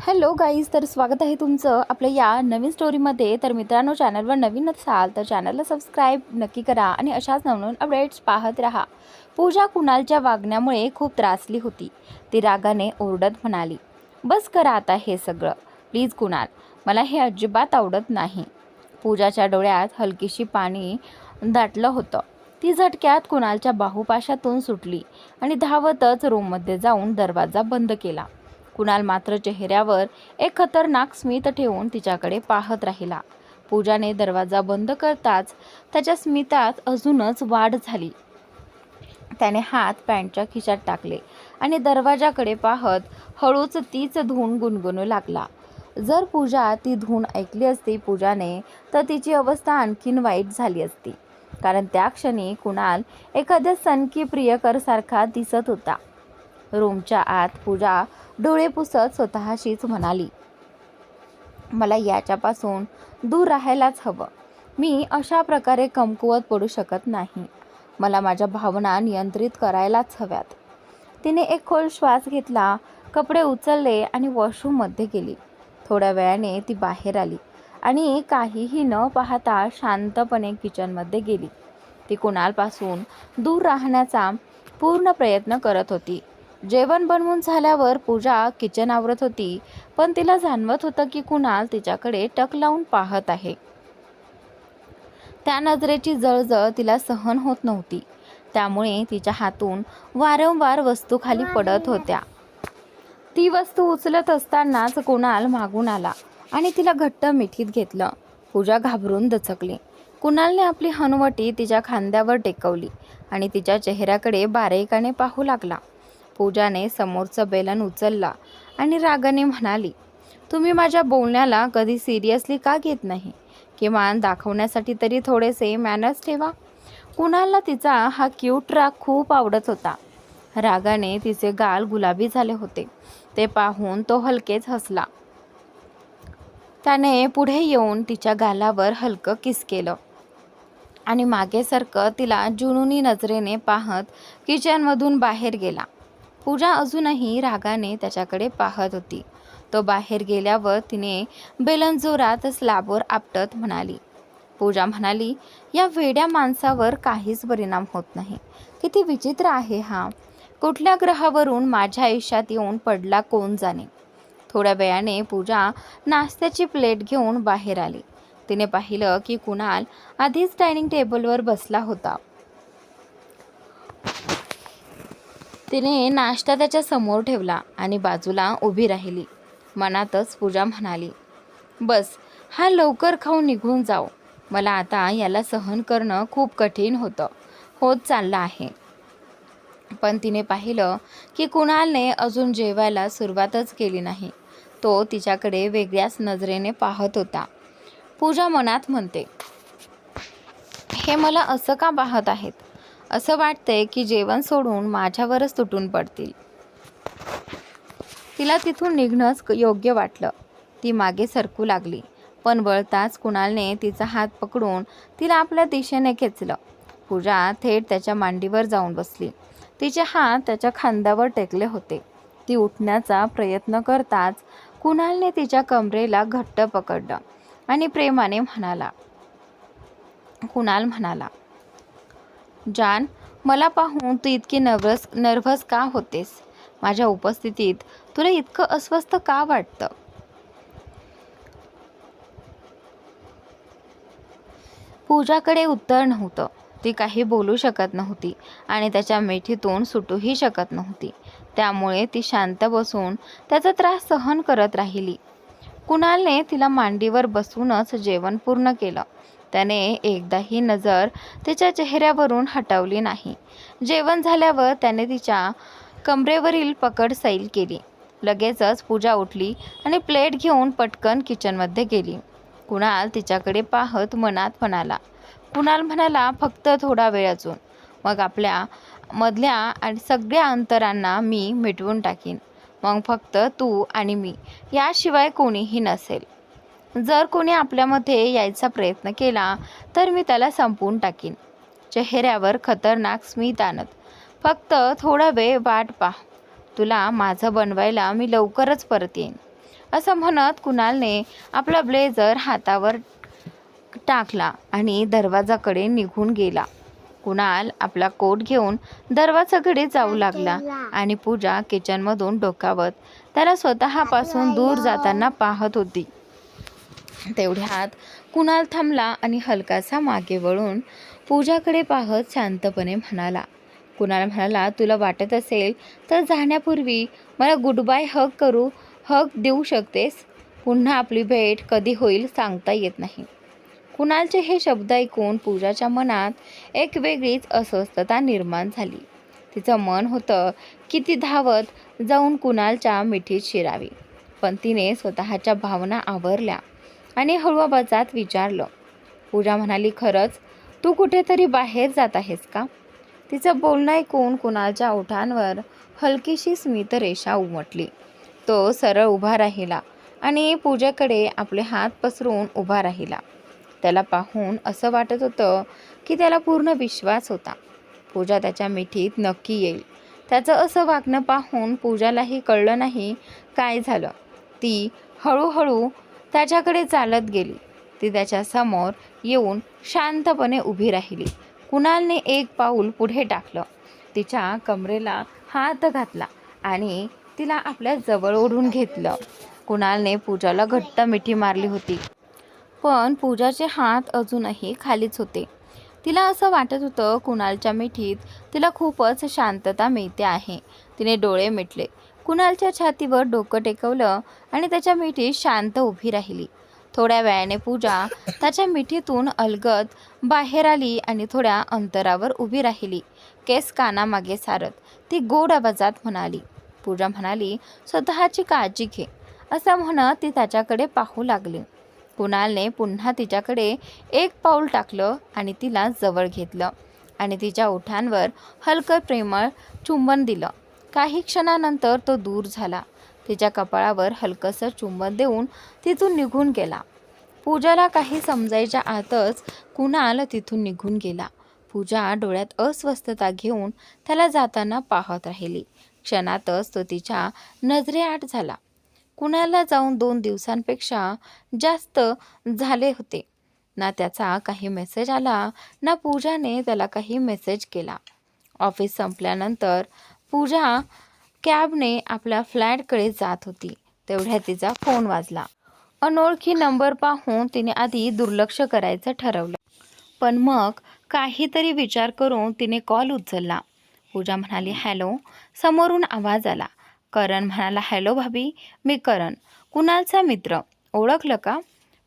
Hello guys, तर स्वागत आहे तुमचं आपल्या या नवीन स्टोरीमध्ये. तर मित्रांनो, चॅनलवर नवीन असाल तर चॅनलला सबस्क्राईब नक्की करा आणि अशाच नवनवीन अपडेट्स पाहत राहा. पूजा कुणालच्या वागण्यामुळे खूप त्रासली होती. ती रागाने ओरडत म्हणाली, बस करा आता हे सगळं प्लीज कुणाल, मला हे अजिबात आवडत नाही. पूजाच्या डोळ्यात हलकीशी पाणी दाटलं होतं. ती झटक्यात कुणालच्या बाहुपाशातून सुटली आणि धावतच रूममध्ये जाऊन दरवाजा बंद केला. कुणाल मात्र चेहऱ्यावर एक खतरनाक स्मित ठेवून तिच्याकडे पाहत राहिला. पूजाने दरवाजा बंद करताच त्याच्या स्मितात अजूनच वाढ झाली. त्याने हात पॅन्टच्या खिशात टाकले आणि दरवाजाकडे पाहत हळूच तीच धून गुणगुणू लागला. जर पूजा ती धून ऐकली असती पूजाने, तर तिची अवस्था आणखीन वाईट झाली असती. कारण त्या क्षणी कुणाल एखाद्या सनकी प्रियकरसारखा दिसत होता. रूमच्या आत पूजा डोळे पुसत स्वतःशीच म्हणाली, मला याच्यापासून दूर राहायलाच हवं. मी अशा प्रकारे कमकुवत पडू शकत नाही. मला माझ्या भावना नियंत्रित करायलाच हव्यात. तिने एक खोल श्वास घेतला, कपडे उचलले आणि वॉशरूममध्ये गेली. थोड्या वेळाने ती बाहेर आली आणि काहीही न पाहता शांतपणे किचनमध्ये गेली. ती कुणालपासून दूर राहण्याचा पूर्ण प्रयत्न करत होती. जेवण बनवून झाल्यावर पूजा किचन आवरत होती, पण तिला जाणवत होतं की कुणाल तिच्याकडे टक लावून पाहत आहे. त्या नजरेची जळजळ तिला सहन होत नव्हती. त्यामुळे तिच्या हातून वारंवार वस्तू खाली पडत होत्या. ती वस्तू उचलत असतानाच कुणाल मागून आला आणि तिला घट्ट मिठीत घेतलं. पूजा घाबरून दचकली. कुणालने आपली हनुवटी तिच्या खांद्यावर टेकवली आणि तिच्या चेहऱ्याकडे बारीकाने पाहू लागला. पूजाने समोरचं बेलन उचलला आणि रागाने म्हणाली, तुम्ही माझ्या बोलण्याला कधी सिरियसली का घेत नाही? किमान दाखवण्यासाठी तरी थोडेसे मॅनर्स ठेवा. कुणालला तिचा हा क्यूट राग खूप आवडत होता. रागाने तिचे गाल गुलाबी झाले होते. ते पाहून तो हलकेच हसला. त्याने पुढे येऊन तिच्या गालावर हलकं किस केलं आणि मागे सरकत तिला जुनूनी नजरेने पाहत किचनमधून बाहेर गेला. पूजा अजूनही रागाने त्याच्याकडे पाहत होती. तो बाहेर गेल्यावर तिने बेलन जोरात स्लॅबवर आपटत म्हणाली. पूजा म्हणाली, या वेड्या माणसावर काहीच परिणाम होत नाही. किती विचित्र आहे हा. कुठल्या ग्रहावरून माझ्या आयुष्यात येऊन पडला कोण जाणे. थोड्या वेळाने पूजा नाश्त्याची प्लेट घेऊन बाहेर आली. तिने पाहिलं की कुणाल आधीच डायनिंग टेबलवर बसला होता. तिने नाश्ता त्याच्या समोर ठेवला आणि बाजूला उभी राहिली. मनातच पूजा म्हणाली, बस हा लवकर खाऊन निघून जाओ. मला आता याला सहन करणं खूप कठीण होत चाललं आहे. पण तिने पाहिलं की कुणालने अजून जेवायला सुरुवातच केली नाही. तो तिच्याकडे वेगळ्याच नजरेने पाहत होता. पूजा मनात म्हणते, हे मला असं का पाहत आहेत? असं वाटतंय की जेवण सोडून माझ्यावरच तुटून पडतील. तिला तिथून निघणंच योग्य वाटलं. ती मागे सरकू लागली, पण वळताच कुणालने तिचा हात पकडून तिला आपल्या दिशेने खेचलं. पूजा थेट त्याच्या मांडीवर जाऊन बसली. तिचे हात त्याच्या खांद्यावर टेकले होते. ती उठण्याचा प्रयत्न करताच कुणालने तिच्या कमरेला घट्ट पकडलं आणि प्रेमाने कुणाल म्हणाला, जान, मला पाहून तू इतकी नर्व्हस का होतेस? माझ्या उपस्थितीत तुला इतकं अस्वस्थ का वाटतं? पूजाकडे उत्तर नव्हतं. ती काही बोलू शकत नव्हती आणि त्याच्या मिठीतून सुटूही शकत नव्हती. त्यामुळे ती शांत बसून त्याचा त्रास सहन करत राहिली. कुणालने तिला मांडीवर बसूनच जेवण पूर्ण केलं. त्याने एकदाही नजर तिच्या चेहऱ्यावरून हटवली नाही. जेवण झाल्यावर त्याने तिच्या कमरेवरील पकड सैल केली. लगेचच पूजा उठली आणि प्लेट घेऊन पटकन किचनमध्ये गेली. कुणाल तिच्याकडे पाहत मनात कुणाल म्हणाला, फक्त थोडा वेळ अजून, मग आपल्या मधल्या आणि सगळ्या अंतरांना मी मिटवून टाकीन. मग फक्त तू आणि मी, याशिवाय कोणीही नसेल. जर कोणी आपल्यामध्ये यायचा प्रयत्न केला तर मी त्याला संपवून टाकीन. चेहऱ्यावर खतरनाक स्मित आणत, फक्त थोडा वेळ वाट पाह. तुला माझं बनवायला मी लवकरच परत येईन. असं म्हणत कुणालने आपला ब्लेझर हातावर टाकला आणि दरवाजाकडे निघून गेला. कुणाल आपला कोट घेऊन दरवाजाकडे जाऊ लागला आणि पूजा किचनमधून डोकावत त्याला स्वतःपासून दूर जाताना पाहत होती. तेवढ्यात कुणाल थांबला आणि हलकासा मागे वळून पूजाकडे पाहत शांतपणे म्हणाला. कुणाल म्हणाला, तुला वाटत असेल तर जाण्यापूर्वी मला गुड बाय हग देऊ शकतेस. पुन्हा आपली भेट कधी होईल सांगता येत नाही. कुणालचे हे शब्द ऐकून पूजाच्या मनात एक वेगळीच अस्वस्थता निर्माण झाली. तिचं मन होतं की ती धावत जाऊन कुणालच्या मिठीत शिरावी, पण तिने स्वतःच्या भावना आवरल्या आणि हळू आवाजात विचारलं. पूजा म्हणाली, खरंच तू कुठेतरी बाहेर जात आहेस का? तिचं बोलणं ऐकून कुणालच्या ओठांवर हलकीशी स्मितरेषा उमटली. तो सरळ उभा राहिला आणि पूजाकडे आपले हात पसरून उभा राहिला. त्याला पाहून असं वाटत होतं की त्याला पूर्ण विश्वास होता पूजा त्याच्या मिठीत नक्की येईल. त्याचं असं वागणं पाहून पूजालाही कळलं नाही काय झालं. ती हळूहळू त्याच्याकडे चालत गेली. ती त्याच्या समोर येऊन शांतपणे उभी राहिली. कुणालने एक पाऊल पुढे टाकलं, तिच्या कमरेला हात घातला आणि तिला आपल्या जवळ ओढून घेतलं. कुणालने पूजाला घट्ट मिठी मारली होती, पण पूजाचे हात अजूनही खालीच होते. तिला असं वाटत होतं कुणालच्या मिठीत तिला खूपच शांतता मिळते आहे. तिने डोळे मिटले, कुणालच्या छातीवर डोकं टेकवलं आणि त्याच्या मिठीत शांत उभी राहिली. थोड्या वेळाने पूजा त्याच्या मिठीतून अलगद बाहेर आली आणि थोड्या अंतरावर उभी राहिली. केस कानामागे सारत ती गोड आवाजात म्हणाली. पूजा म्हणाली, स्वतःची काळजी घे, असं म्हणत ती त्याच्याकडे पाहू लागली. कुणालने पुन्हा तिच्याकडे एक पाऊल टाकलं आणि तिला जवळ घेतलं आणि तिच्या ओठांवर हलकं प्रेमळ चुंबन दिलं. काही क्षणानंतर तो दूर झाला. तिच्या कपाळावर हलकंसं चुंबन देऊन तिथून निघून गेला. पूजाला काही समजायच्या आतच कुणाल तिथून निघून गेला. पूजा डोळ्यात अस्वस्थता घेऊन त्याला जाताना पाहत राहिली. क्षणातच तो तिच्या नजरेआड झाला. कुणालला जाऊन 2 दिवसांपेक्षा जास्त झाले होते. ना त्याचा काही मेसेज आला, ना पूजाने त्याला काही मेसेज केला. ऑफिस संपल्यानंतर पूजा कॅबने आपल्या फ्लॅटकडे जात होती. तेवढ्यात तिचा फोन वाजला. अनोळखी नंबर पाहून तिने आधी दुर्लक्ष करायचं ठरवलं, पण मग काहीतरी विचार करून तिने कॉल उचलला. पूजा म्हणाली, हॅलो. समोरून आवाज आला. करण म्हणाला, हॅलो भाभी, मी करण, कुणालचा मित्र. ओळखलं का?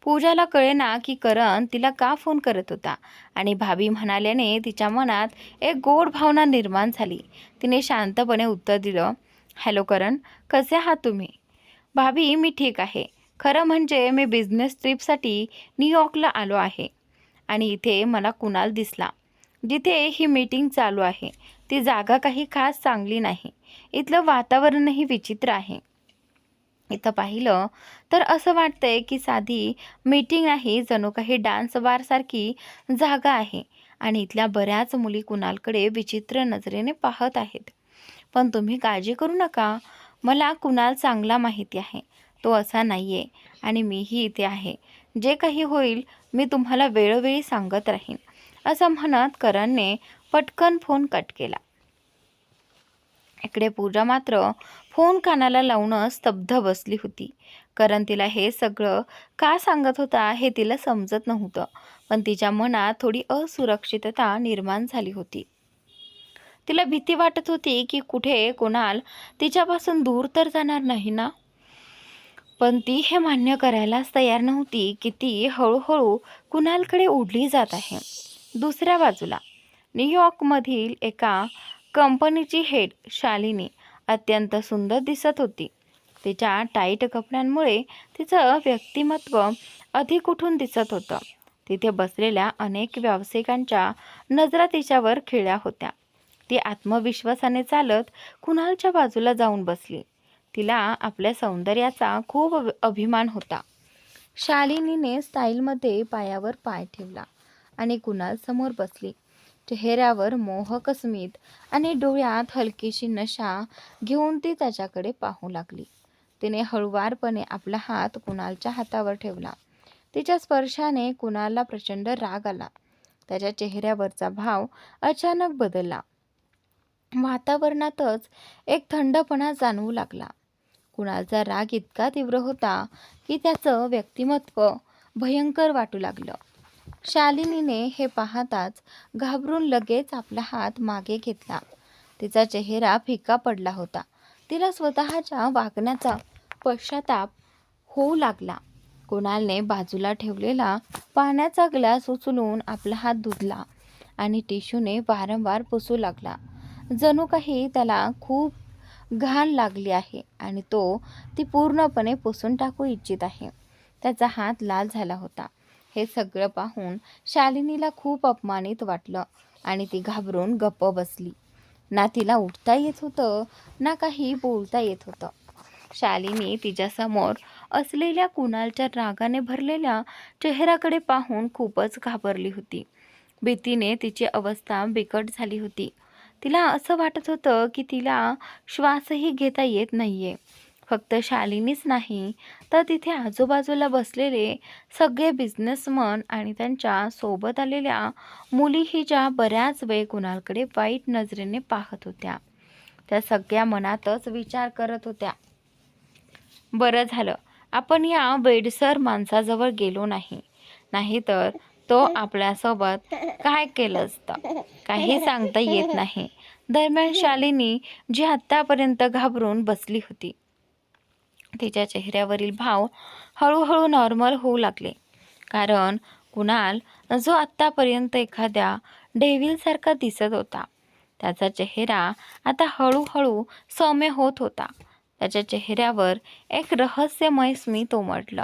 पूजाला कळेना की करण तिला का फोन करत होता आणि भाभी म्हणाल्याने तिच्या मनात एक गोड भावना निर्माण झाली. तिने शांतपणे उत्तर दिलं, हॅलो करण, कसे आहात तुम्ही? भाभी, मी ठीक आहे. खरं म्हणजे मी बिझनेस ट्रिपसाठी न्यूयॉर्कला आलो आहे आणि इथे मला कुणाल दिसला. जिथे ही मीटिंग चालू आहे ती जागा काही खास चांगली नाही. इथलं वातावरणही विचित्र आहे. इथं पाहिलं तर असं वाटतंय की साधी मीटिंग नाही, जणू काही डान्स बारसारखी जागा आहे आणि इथल्या बऱ्याच मुली कुणालकडे विचित्र नजरेने पाहत आहेत. पण तुम्ही काळजी करू नका, मला कुणाल चांगला माहिती आहे. तो असा नाही आहे आणि मीही इथे आहे. जे काही होईल मी तुम्हाला वेळोवेळी सांगत राहीन, असं म्हणत करणने पटकन फोन कट केला. इकडे पूजा मात्र फोन कानाला लावूनच स्तब्ध बसली होती. करण तिला हे सगळं का सांगत होता हे तिला समजत नव्हतं, पण तिच्या मनात थोडी असुरक्षितता निर्माण झाली होती. तिला भीती वाटत होती की कुठे कुणाल तिच्यापासून दूर तर जाणार नाही ना. पण ती हे मान्य करायलाच तयार नव्हती की ती हळूहळू कुणालकडे ओढली जात आहे. दुसऱ्या बाजूला न्यूयॉर्कमधील एका कंपनीची हेड शालिनी अत्यंत सुंदर दिसत होती. तिच्या टाईट कपड्यांमुळे तिचं व्यक्तिमत्व अधिक उठून दिसत होतं. तिथे बसलेल्या अनेक व्यावसायिकांच्या नजरा तिच्यावर खिळल्या होत्या. ती आत्मविश्वासाने चालत कुणालच्या बाजूला जाऊन बसली. तिला आपल्या सौंदर्याचा खूप अभिमान होता. शालिनीने स्टाईलमध्ये पायावर पाय ठेवला आणि कुणाल समोर बसली. चेहऱ्यावर मोहक स्मित आणि डोळ्यात हलकीशी नशा घेऊन ती त्याच्याकडे पाहू लागली. तिने हळुवारपणे आपला हात कुणालच्या हातावर ठेवला. तिच्या स्पर्शाने कुणालला प्रचंड राग आला. त्याच्या चेहऱ्यावरचा भाव अचानक बदलला. वातावरणातच एक थंडपणा जाणवू लागला. कुणालचा राग इतका तीव्र होता की त्याचं व्यक्तिमत्व भयंकर वाटू लागलं. शालिनीने हे पाहताच घाबरून लगेच आपला हात मागे घेतला. तिचा चेहरा फिका पडला होता. तिला स्वतःच्या वागण्याचा पश्चाताप होऊ लागला. कुणालने बाजूला ठेवलेला पाण्याचा ग्लास उचलून आपला हात धुतला आणि टिश्यूने वारंवार पुसू लागला. जणू काही त्याला खूप घाण लागली आहे आणि तो ती पूर्णपणे पुसून टाकू इच्छित आहे. त्याचा हात लाल झाला होता. हे सगळं पाहून शालिनीला खूप अपमानित वाटलं आणि ती घाबरून गप्प बसली. ना तिला उठता येत होतं ना काही बोलता येत होतं. शालिनी तिच्यासमोर असलेल्या कुणालच्या रागाने भरलेल्या चेहऱ्याकडे पाहून खूपच घाबरली होती. भीतीने तिची अवस्था बिकट झाली होती. तिला असं वाटत होतं की तिला श्वासही घेता येत नाहीये. फक्त शालिनीच नाही तर तिथे आजूबाजूला बसलेले सगळे बिझनेसमन आणि त्यांच्या सोबत आलेल्या मुलीही ज्या बऱ्याच वेळ कुणालकडे वाईट नजरेने पाहत होत्या, त्या सगळ्या मनातच विचार करत होत्या, बरं झालं आपण या वेडसर माणसाजवळ गेलो नाही, नाहीतर तो आपल्यासोबत काय केलं असतं काही सांगता येत नाही. दरम्यान शालिनी जी आत्तापर्यंत घाबरून बसली होती, तिच्या चेहऱ्यावरील भाव हळूहळू नॉर्मल होऊ लागले. कारण कुणाल जो आत्तापर्यंत एखाद्या डेव्हिलसारखा दिसत होता, त्याचा चेहरा आता हळूहळू सौम्य होत होता. त्याच्या चेहऱ्यावर एक रहस्यमय स्मित उमटलं.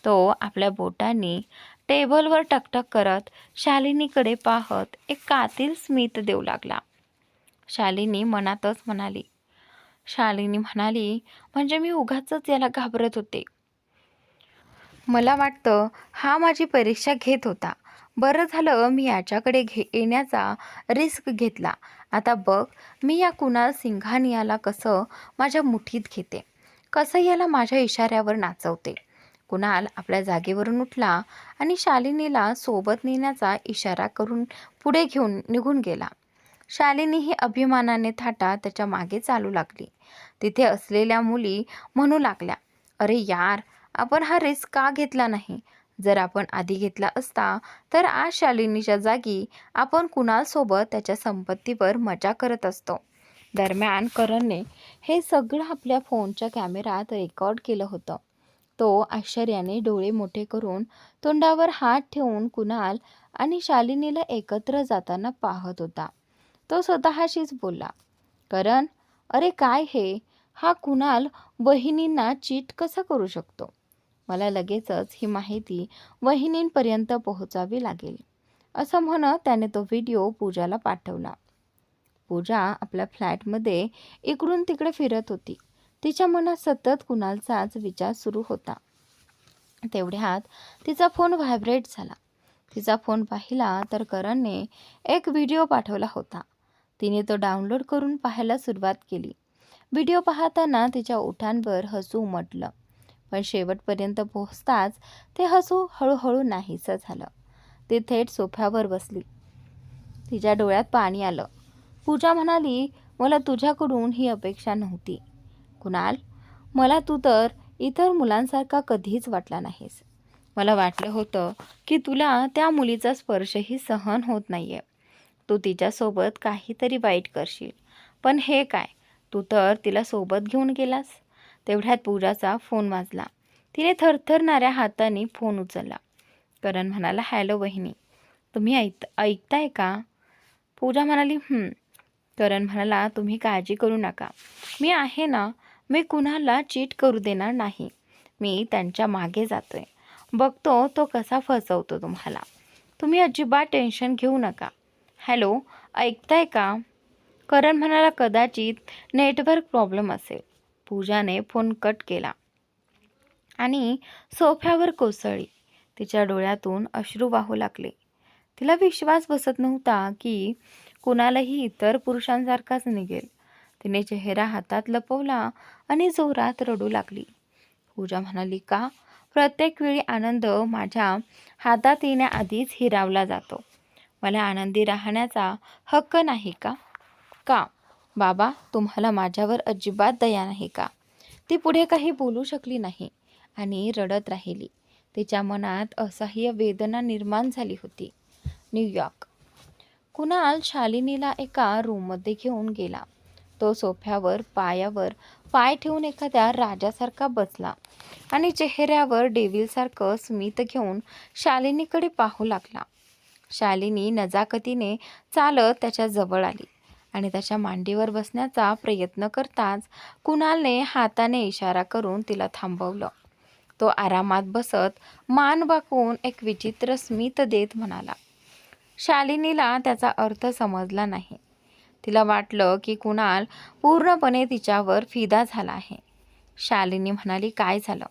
तो आपल्या बोटांनी टेबलवर टकटक करत शालिनीकडे पाहत एक कातील स्मित देऊ लागला. शालिनी म्हणाली, म्हणजे मी उगाचच याला घाबरत होते. मला वाटतं हा माझी परीक्षा घेत होता. बरं झालं मी याच्याकडे येण्याचा रिस्क घेतला. आता बघ मी या कुणाल सिंघानियाला कसं माझ्या मुठीत घेते, कसं याला माझ्या इशाऱ्यावर नाचवते. कुणाल आपल्या जागेवरून उठला आणि शालिनीला सोबत नेण्याचा इशारा करून पुढे घेऊन निघून गेला. शालिनीही अभिमानाने थाटा त्याच्या मागे चालू लागली. तिथे असलेल्या मुली म्हणू लागल्या, अरे यार आपण हा रिस्क का घेतला नाही. जर आपण आधी घेतला असता तर आज शालिनीच्या जागी आपण कुणालसोबत त्याच्या संपत्तीवर मजा करत असतो. दरम्यान करणने हे सगळं आपल्या फोनच्या कॅमेऱ्यात रेकॉर्ड केलं होतं. तो आश्चर्याने डोळे मोठे करून तोंडावर हात ठेवून कुणाल आणि शालिनीला एकत्र जाताना पाहत होता. तो स्वतःशीच बोलला, करण अरे काय हे, हा कुणाल वहिनींना चीट कसा करू शकतो. मला लगेचच ही माहिती वहिनींपर्यंत पोहोचावी लागेल. असं म्हणत त्याने तो व्हिडिओ पूजाला पाठवला. पूजा आपल्या फ्लॅटमध्ये इकडून तिकडे फिरत होती. तिच्या मनात सतत कुणालचाच विचार सुरू होता. तेवढ्यात तिचा फोन व्हायब्रेट झाला. तिचा फोन पाहिला तर करणने एक व्हिडिओ पाठवला होता. तिने तो डाउनलोड करून पाहायला सुरुवात केली. व्हिडिओ पाहताना तिच्या ओठांवर हसू उमटलं, पण शेवटपर्यंत पोहोचताच ते हसू हळूहळू नाहीसं झालं. ती थेट सोफ्यावर बसली. तिच्या डोळ्यात पाणी आलं. पूजा म्हणाली, मला तुझ्याकडून ही अपेक्षा नव्हती. कुणाल, मला तू तर इतर मुलांसारखा कधीच वाटला नाहीस. मला वाटलं होतं की तुला त्या मुलीचा स्पर्शही सहन होत नाहीये. तू तिच्यासोबत काहीतरी वाईट करशील. पण हे काय, तू तर तिला सोबत घेऊन गेलास. तेवढ्यात पूजाचा फोन वाजला. तिने थरथरणाऱ्या हाताने फोन उचलला. करण म्हणाला, हॅलो वहिनी, तुम्ही ऐकताय का. पूजा म्हणाली, करण म्हणाला, तुम्ही काळजी करू नका, मी आहे ना. मी कुणाला चीट करू देणार नाही. मी त्यांच्या मागे जातोय, बघतो तो कसा फसवतो तुम्हाला. तुम्ही अजिबात टेन्शन घेऊ नका. हॅलो, ऐकताय का. करण म्हणाला, कदाचित नेटवर्क प्रॉब्लेम असेल. पूजाने फोन कट केला आणि सोफ्यावर कोसळली. तिच्या डोळ्यातून अश्रू वाहू लागले. तिला विश्वास बसत नव्हता की कुणालाही इतर पुरुषांसारखाच निघेल. तिने चेहरा हातात लपवला आणि जोरात रडू लागली. पूजा म्हणाली, का? प्रत्येक वेळी आनंद माझ्या हातात येण्याआधीच हिरावला जातो. मला आनंदी राहण्याचा हक्क नाही का? का? बाबा, तुम्हाला माझ्यावर अजिबात दया नाही का? ती पुढे काही बोलू शकली नाही आणि रडत राहिली. तिच्या मनात असह्य वेदना निर्माण झाली होती. न्यूयॉर्क. कुणाल शालिनीला एका रूममध्ये घेऊन गेला. तो सोफ्यावर पायावर पाय ठेवून एखाद्या राजासारखा बसला आणि चेहऱ्यावर डेव्हिलसारखं स्मित घेऊन शालिनीकडे पाहू लागला. शालिनी नजाकतीने चालत त्याच्या जवळ आली आणि त्याच्या मांडीवर बसण्याचा प्रयत्न करताच कुणालने हाताने इशारा करून तिला थांबवलं. तो आरामात बसत मान वाकवून एक विचित्र स्मित देत म्हणाला. शालिनीला त्याचा अर्थ समजला नाही. तिला वाटलं की कुणाल पूर्णपणे तिच्यावर फिदा झाला आहे. शालिनी म्हणाली, काय झालं?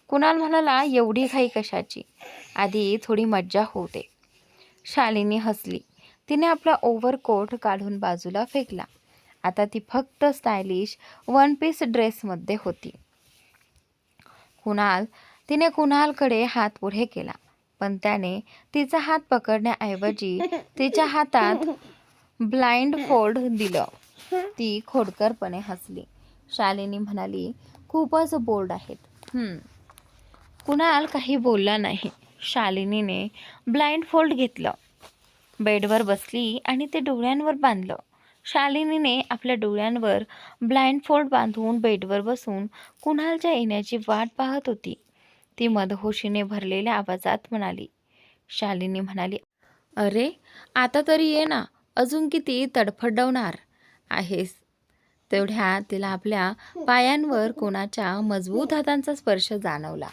कुणाल म्हणाला, एवढी घाई कशाची? आधी थोडी मज्जा होऊ दे. शालिनी हसली. तिने आपला ओव्हरकोट काढून बाजूला फेकला. आता ती फक्त स्टायलिश वन पीस ड्रेसमध्ये होती. तिने कुणालकडे हात पुढे केला, पण त्याने तिचा हात पकडण्याऐवजी तिच्या हातात ब्लाइंड फोल्ड दिलं. ती खोडकरपणे हसली. शालिनी म्हणाली, खूपच बोल्ड आहेत. कुणाल काही बोलला नाही. शालिनीने ब्लाइंड फोल्ड घेतलं, बेडवर बसली आणि ते डोळ्यांवर बांधलं. शालिनीने आपल्या डोळ्यांवर ब्लाइंड फोल्ड बांधून बेडवर बसून कुणालच्या येण्याची वाट पाहत होती. ती मदहोशीने भरलेल्या आवाजात म्हणाली. शालिनी म्हणाली, अरे आता तरी ये ना, अजून किती तडफडवणार आहेस? तेवढ्यात तिला आपल्या पायांवर कोणाच्या मजबूत हातांचा स्पर्श जाणवला.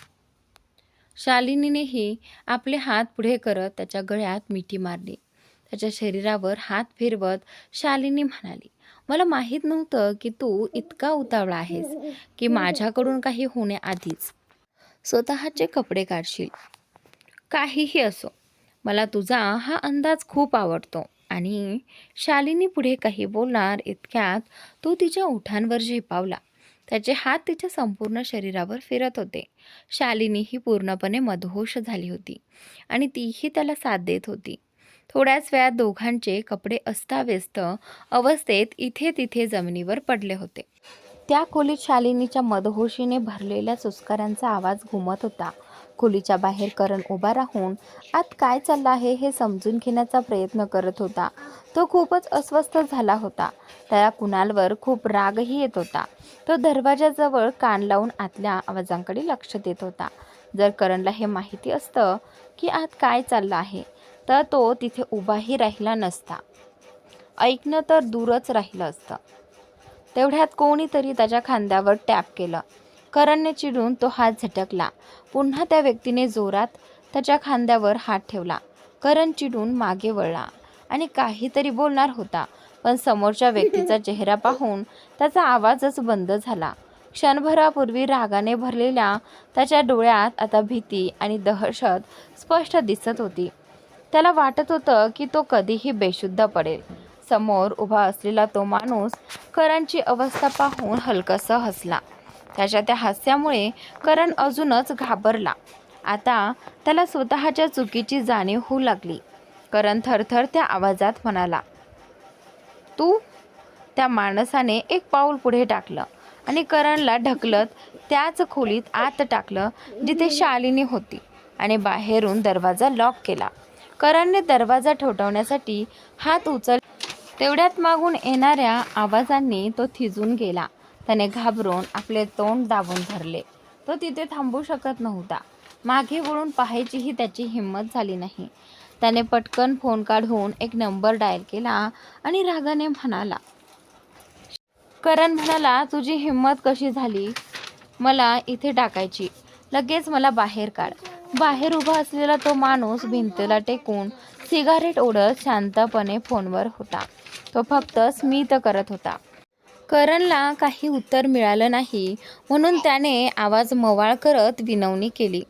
शालिनीनेही आपले हात पुढे करत त्याच्या गळ्यात मिठी मारली. त्याच्या शरीरावर हात फिरवत शालिनी म्हणाली, मला माहीत नव्हतं की तू इतका उतावळा आहेस की माझ्याकडून काही होण्याआधीच स्वतःचे कपडे काढशील. काहीही असो, मला तुझा हा अंदाज खूप आवडतो. आणि शालिनी पुढे काही बोलणार इतक्यात तो तिच्या ओठांवर झेपावला. त्याचे हात तिच्या संपूर्ण शरीरावर फिरत होते. शालिनी ही पूर्णपणे मदहोश झाली होती आणि तीही त्याला साथ देत होती. थोड्याच वेळात दोघांचे कपडे अस्ताव्यस्त अवस्थेत इथे तिथे जमिनीवर पडले होते. त्या खोलीत शालिनीच्या मदहोशीने भरलेल्या सुस्कारांचा आवाज घुमत होता. खोलीच्या बाहेर करण उभा राहून आत काय चाललं आहे हे समजून घेण्याचा प्रयत्न करत होता. तो खूपच अस्वस्थ झाला होता. त्याला कुणालवर खूप रागही येत होता. तो दरवाजाजवळ कान लावून आतल्या आवाजांकडे लक्ष देत होता. जर करणला हे माहिती असतं की आत काय चाललं आहे तर तो तिथे उभाही राहिला नसता. ऐकणं तर दूरच राहिलं असतं. तेवढ्यात कोणीतरी त्याच्या खांद्यावर टॅप केलं. करणने चिडून तो हात झटकला. पुन्हा त्या व्यक्तीने जोरात त्याच्या खांद्यावर हात ठेवला. करण चिडून मागे वळला आणि काहीतरी बोलणार होता, पण समोरच्या व्यक्तीचा चेहरा पाहून त्याचा आवाजच बंद झाला. क्षणभरापूर्वी रागाने भरलेल्या त्याच्या डोळ्यात आता भीती आणि दहशत स्पष्ट दिसत होती. त्याला वाटत होतं की तो कधीही बेशुद्ध पडेल. समोर उभा असलेला तो माणूस करणची अवस्था पाहून हलकसा हसला. त्याच्या त्या हास्यामुळे करण अजूनच घाबरला. आता त्याला स्वतःच्या चुकीची जाणीव होऊ लागली. करण थरथर त्या आवाजात म्हणाला, तू? त्या माणसाने एक पाऊल पुढे टाकलं आणि करणला ढकलत त्याच खोलीत आत टाकलं जिथे शालिनी होती आणि बाहेरून दरवाजा लॉक केला. करणने दरवाजा ठोठावण्यासाठी हात तेवढ्यात मागून येणाऱ्या आवाजांनी तो थिजून गेला. त्याने घाबरून आपले तोंड दाबून धरले. तो तिथे थांबू शकत नव्हता. मागे वळून पाहायचीही त्याची हिंमत झाली नाही. त्याने पटकन फोन काढून एक नंबर डायल केला आणि रागाने म्हणाला. करण म्हणाला, तुझी हिंमत कशी झाली मला इथे टाकायची? लगेच मला बाहेर काढ. बाहेर उभा असलेला तो माणूस भिंतीला टेकून सिगारेट ओढत शांतपणे फोनवर होता. तो फक्त स्मित करत होता. करणला काही उत्तर मिळालं नाही म्हणून त्याने आवाज मवाळ करत विनवणी केली.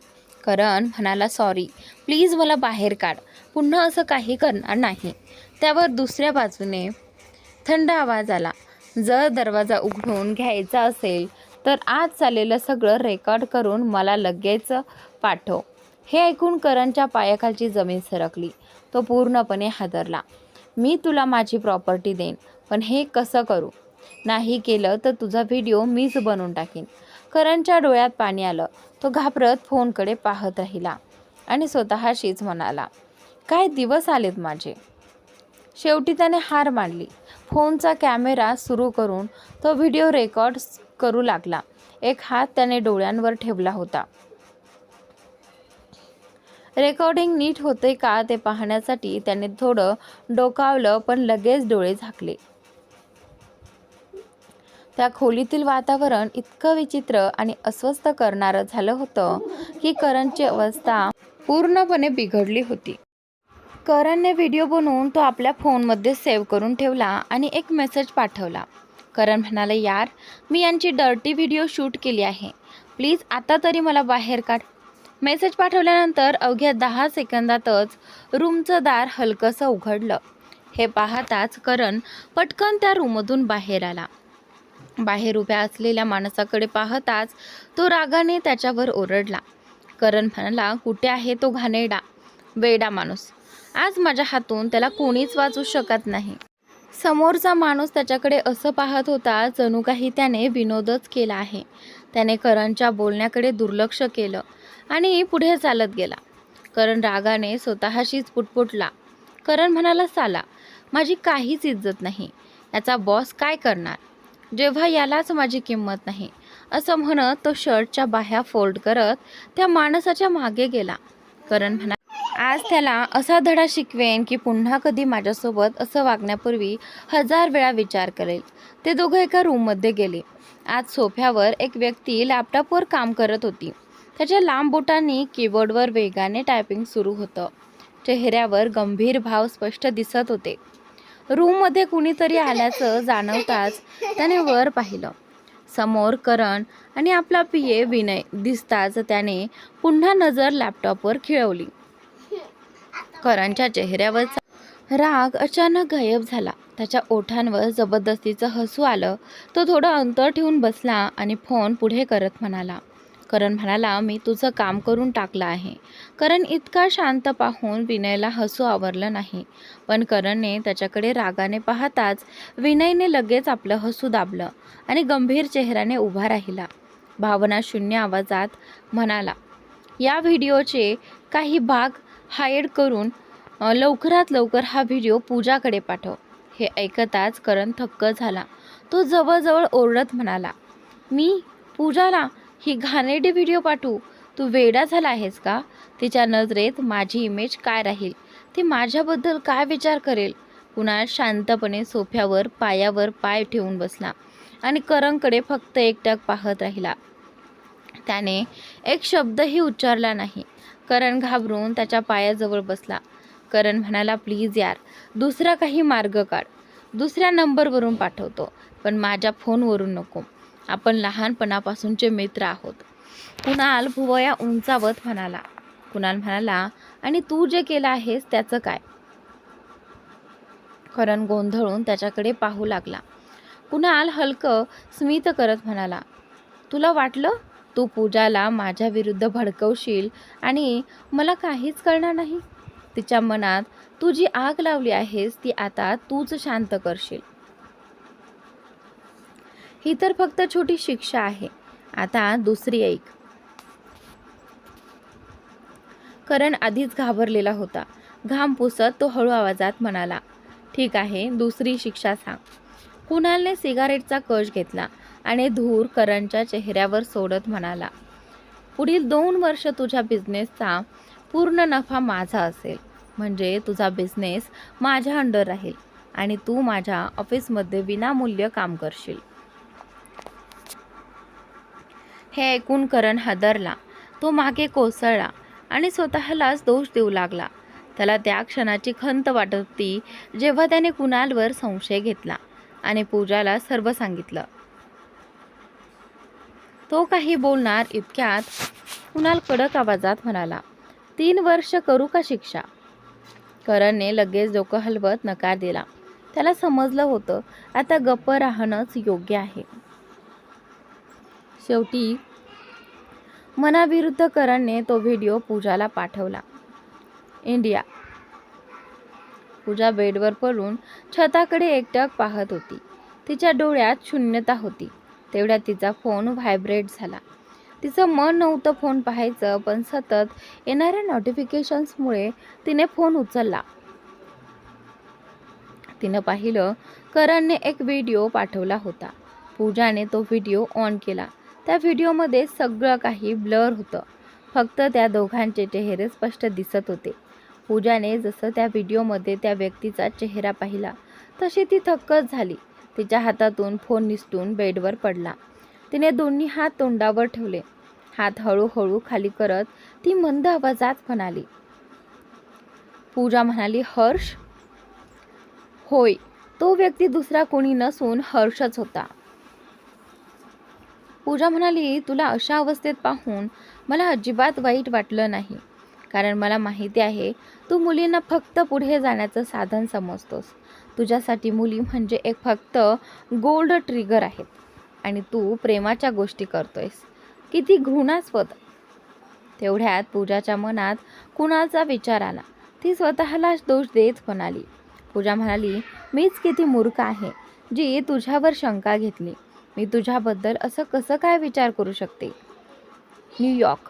करण म्हणाला, सॉरी, प्लीज मला बाहेर काढ. पुन्हा असं काही करणार नाही. त्यावर दुसऱ्या बाजूने थंड आवाज आला. जर दरवाजा उघडून घ्यायचा असेल तर आज चाललेलं सगळं रेकॉर्ड करून मला लगेच पाठव. हे ऐकून करणच्या पायाखालची जमीन सरकली. तो पूर्णपणे हादरला. मी तुला माझी प्रॉपर्टी देईन, पण हे कसं करू? नाही केलं तर तुझा व्हिडिओ मीच बनवून टाकीन. करणच्या डोळ्यात पाणी आलं. तो घाबरत फोनकडे पाहत राहिला आणि स्वतःशीच म्हणाला, काय दिवस आलेत माझे. शेवटी त्याने हार मानली. फोनचा कॅमेरा सुरू करून तो व्हिडिओ रेकॉर्ड करू लागला. एक हात त्याने डोळ्यांवर ठेवला होता. रेकॉर्डिंग नीट होते का ते पाहण्यासाठी त्याने थोडं डोकावलं, पण लगेच डोळे झाकले. त्या खोलीतील वातावरण इतकं विचित्र आणि अस्वस्थ करणारं झालं होतं की करणची अवस्था पूर्णपणे बिघडली होती. करणने व्हिडिओ बनवून तो आपल्या फोनमध्ये सेव्ह करून ठेवला आणि एक मेसेज पाठवला. करण म्हणाला, यार मी यांची डर्टी व्हिडिओ शूट केली आहे, प्लीज आता तरी मला बाहेर काढ. मेसेज पाठवल्यानंतर अवघ्या 10 सेकंदातच रूमचं दार हलकंसं उघडलं. हे पाहताच करण पटकन त्या रूममधून बाहेर आला. बाहेर उभ्या असलेल्या माणसाकडे पाहताच तो रागाने त्याच्यावर ओरडला. करण म्हणाला, कुठे आहे तो घाणेरडा वेडा माणूस? आज माझ्या हातून त्याला कोणीच वाचू शकत नाही. समोरचा माणूस त्याच्याकडे असं पाहत होता जणू काही त्याने विनोदच केला आहे. त्याने करणच्या बोलण्याकडे दुर्लक्ष केलं आणि पुढे चालत गेला. करण रागाने स्वतःशीच पुटपुटला. करण म्हणाला, साला माझी काहीच इज्जत नाही, याचा बॉस काय करणार जेव्हा यालाच माझी किंमत नाही. असं म्हणत तो शर्टच्या बाह्या फोल्ड करत त्या माणसाच्या मागे गेला. करण म्हणाला, आज त्याला असा धडा शिकवेन की पुन्हा कधी माझ्यासोबत असं वागण्यापूर्वी 1000 वेळा विचार करेल. ते दोघं एका रूममध्ये गेले. आज सोफ्यावर एक व्यक्ती लॅपटॉपवर काम करत होती. त्याच्या लांब बोटांनी कीबोर्डवर वेगाने टायपिंग सुरू होतं. चेहऱ्यावर गंभीर भाव स्पष्ट दिसत होते. रूममध्ये कुणीतरी आल्याचं जाणवताच त्याने वर पाहिलं. समोर करण आणि आपला पीए विनय दिसताच त्याने पुन्हा नजर लॅपटॉपवर खिळवली. करणच्या चेहऱ्यावरचा राग अचानक गायब झाला. त्याच्या ओठांवर जबरदस्तीचं हसू आलं. तो थोडं अंतर ठेवून बसला आणि फोन पुढे करत म्हणाला, करण म्हणाला, मी तुझं काम करून टाकलं आहे. करण इतका शांत पाहून विनयला हसू आवरलं नाही, पण करणने त्याच्याकडे रागाने पाहताच विनयने लगेच आपलं हसू दाबलं आणि गंभीर चेहऱ्याने उभा राहिला. भावना शून्य आवाजात म्हणाला, या व्हिडिओचे काही भाग हाईड करून लवकरात लवकर हा व्हिडिओ पूजाकडे पाठव. हे ऐकताच करण थक्क झाला. तो जवळजवळ ओरडत म्हणाला, मी पूजाला ही घाणेरडी व्हिडिओ पाठवू? तू वेडा झाला आहेस का? तिच्या नजरेत माझी इमेज काय राहील? ती माझ्याबद्दल काय विचार करेल? कुणाल शांतपणे सोफ्यावर पायावर पाय ठेवून बसला आणि करणकडे फक्त एकटक पाहत राहिला. त्याने एक शब्दही उच्चारला नाही. करण घाबरून त्याच्या पायाजवळ बसला. करण म्हणाला, प्लीज यार, दुसरा काही मार्ग काढ. दुसऱ्या नंबरवरून पाठवतो, पण माझ्या फोनवरून नको. आपण लहानपणापासूनचे मित्र आहोत. कुणाल भुवया उंचावत म्हणाला. कुणाल म्हणाला, आणि तू जे केलं आहेस त्याचं काय? करण गोंधळून त्याच्याकडे पाहू लागला. कुणाल हलकं स्मित करत म्हणाला, तुला वाटलं तू पूजाला माझ्या विरुद्ध भडकवशील आणि मला काहीच कळणार नाही? तिच्या मनात तू जी आग लावली आहेस ती आता तूच शांत करशील. ही तर फक्त छोटी शिक्षा आहे. आता दुसरी ऐक. करण आधीच घाबरलेला होता. घाम पुसत तो हळू आवाजात म्हणाला, ठीक आहे, दुसरी शिक्षा सांग. कुणालने सिगारेटचा कश घेतला आणि धूर करणच्या चेहऱ्यावर सोडत म्हणाला, पुढील 2 वर्ष तुझ्या बिझनेसचा पूर्ण नफा माझा असेल. म्हणजे तुझा बिझनेस माझ्या अंडर राहील आणि तू माझ्या ऑफिसमध्ये विनामूल्य काम करशील. हे ऐकून करण हादरला. तो मागे कोसळला आणि स्वतःलाच दोष देऊ लागला. त्याला त्या क्षणाची खंत वाटत होती जेव्हा त्याने कुणालवर संशय घेतला आणि पूजाला सर्व सांगितलं. तो काही बोलणार इतक्यात कुणाल कडक आवाजात म्हणाला, 3 वर्ष करू का शिक्षा? करणने लगेच डोकं हलवत नकार दिला. त्याला समजलं होतं आता गप्प राहणंच योग्य आहे. शेवटी मनाविरुद्ध करणने तो व्हिडिओ पूजाला पाठवला. इंडिया. पूजा बेडवर पडून छताकडे एकटक पाहत होती. तिच्या डोळ्यात शून्यता होती. तेवढ्यात तिचा फोन व्हायब्रेट झाला. तिचं मन नव्हतं फोन पाहायचं, पण सतत येणाऱ्या नोटिफिकेशन्समुळे तिने फोन उचलला. तिनं पाहिलं करणने एक व्हिडिओ पाठवला होता. पूजाने तो व्हिडिओ ऑन केला. त्या व्हिडिओमध्ये सगळं काही ब्लर होतं. फक्त त्या दोघांचे चेहरे स्पष्ट दिसत होते. पूजाने जसं त्या व्हिडिओमध्ये त्या व्यक्तीचा चेहरा पाहिला तशी ती थक्कच झाली. तिच्या हातातून फोन निसटून बेडवर पडला. तिने दोन्ही हात तोंडावर ठेवले. हात हळूहळू खाली करत ती मंद आवाजात म्हणाली. पूजा म्हणाली, हर्ष? होय, तो व्यक्ती दुसरा कोणी नसून हर्षच होता. पूजा म्हणाली, तुला अशा अवस्थेत पाहून मला अजिबात वाईट वाटलं नाही, कारण मला माहिती आहे तू मुलींना फक्त पुढे जाण्याचं साधन समजतोस. तुझ्यासाठी मुली म्हणजे एक फक्त गोल्ड ट्रिगर आहेत आणि तू प्रेमाच्या गोष्टी करतोयस. किती घृणास्पद. तेवढ्यात पूजाच्या मनात कुणालचा विचार आला. ती स्वतःलाच दोष देत म्हणाली. पूजा म्हणाली, मीच किती मूर्ख आहे जी तुझ्यावर शंका घेतली. मी तुझ्याबद्दल असं कसं काय विचार करू शकते. न्यूयॉर्क.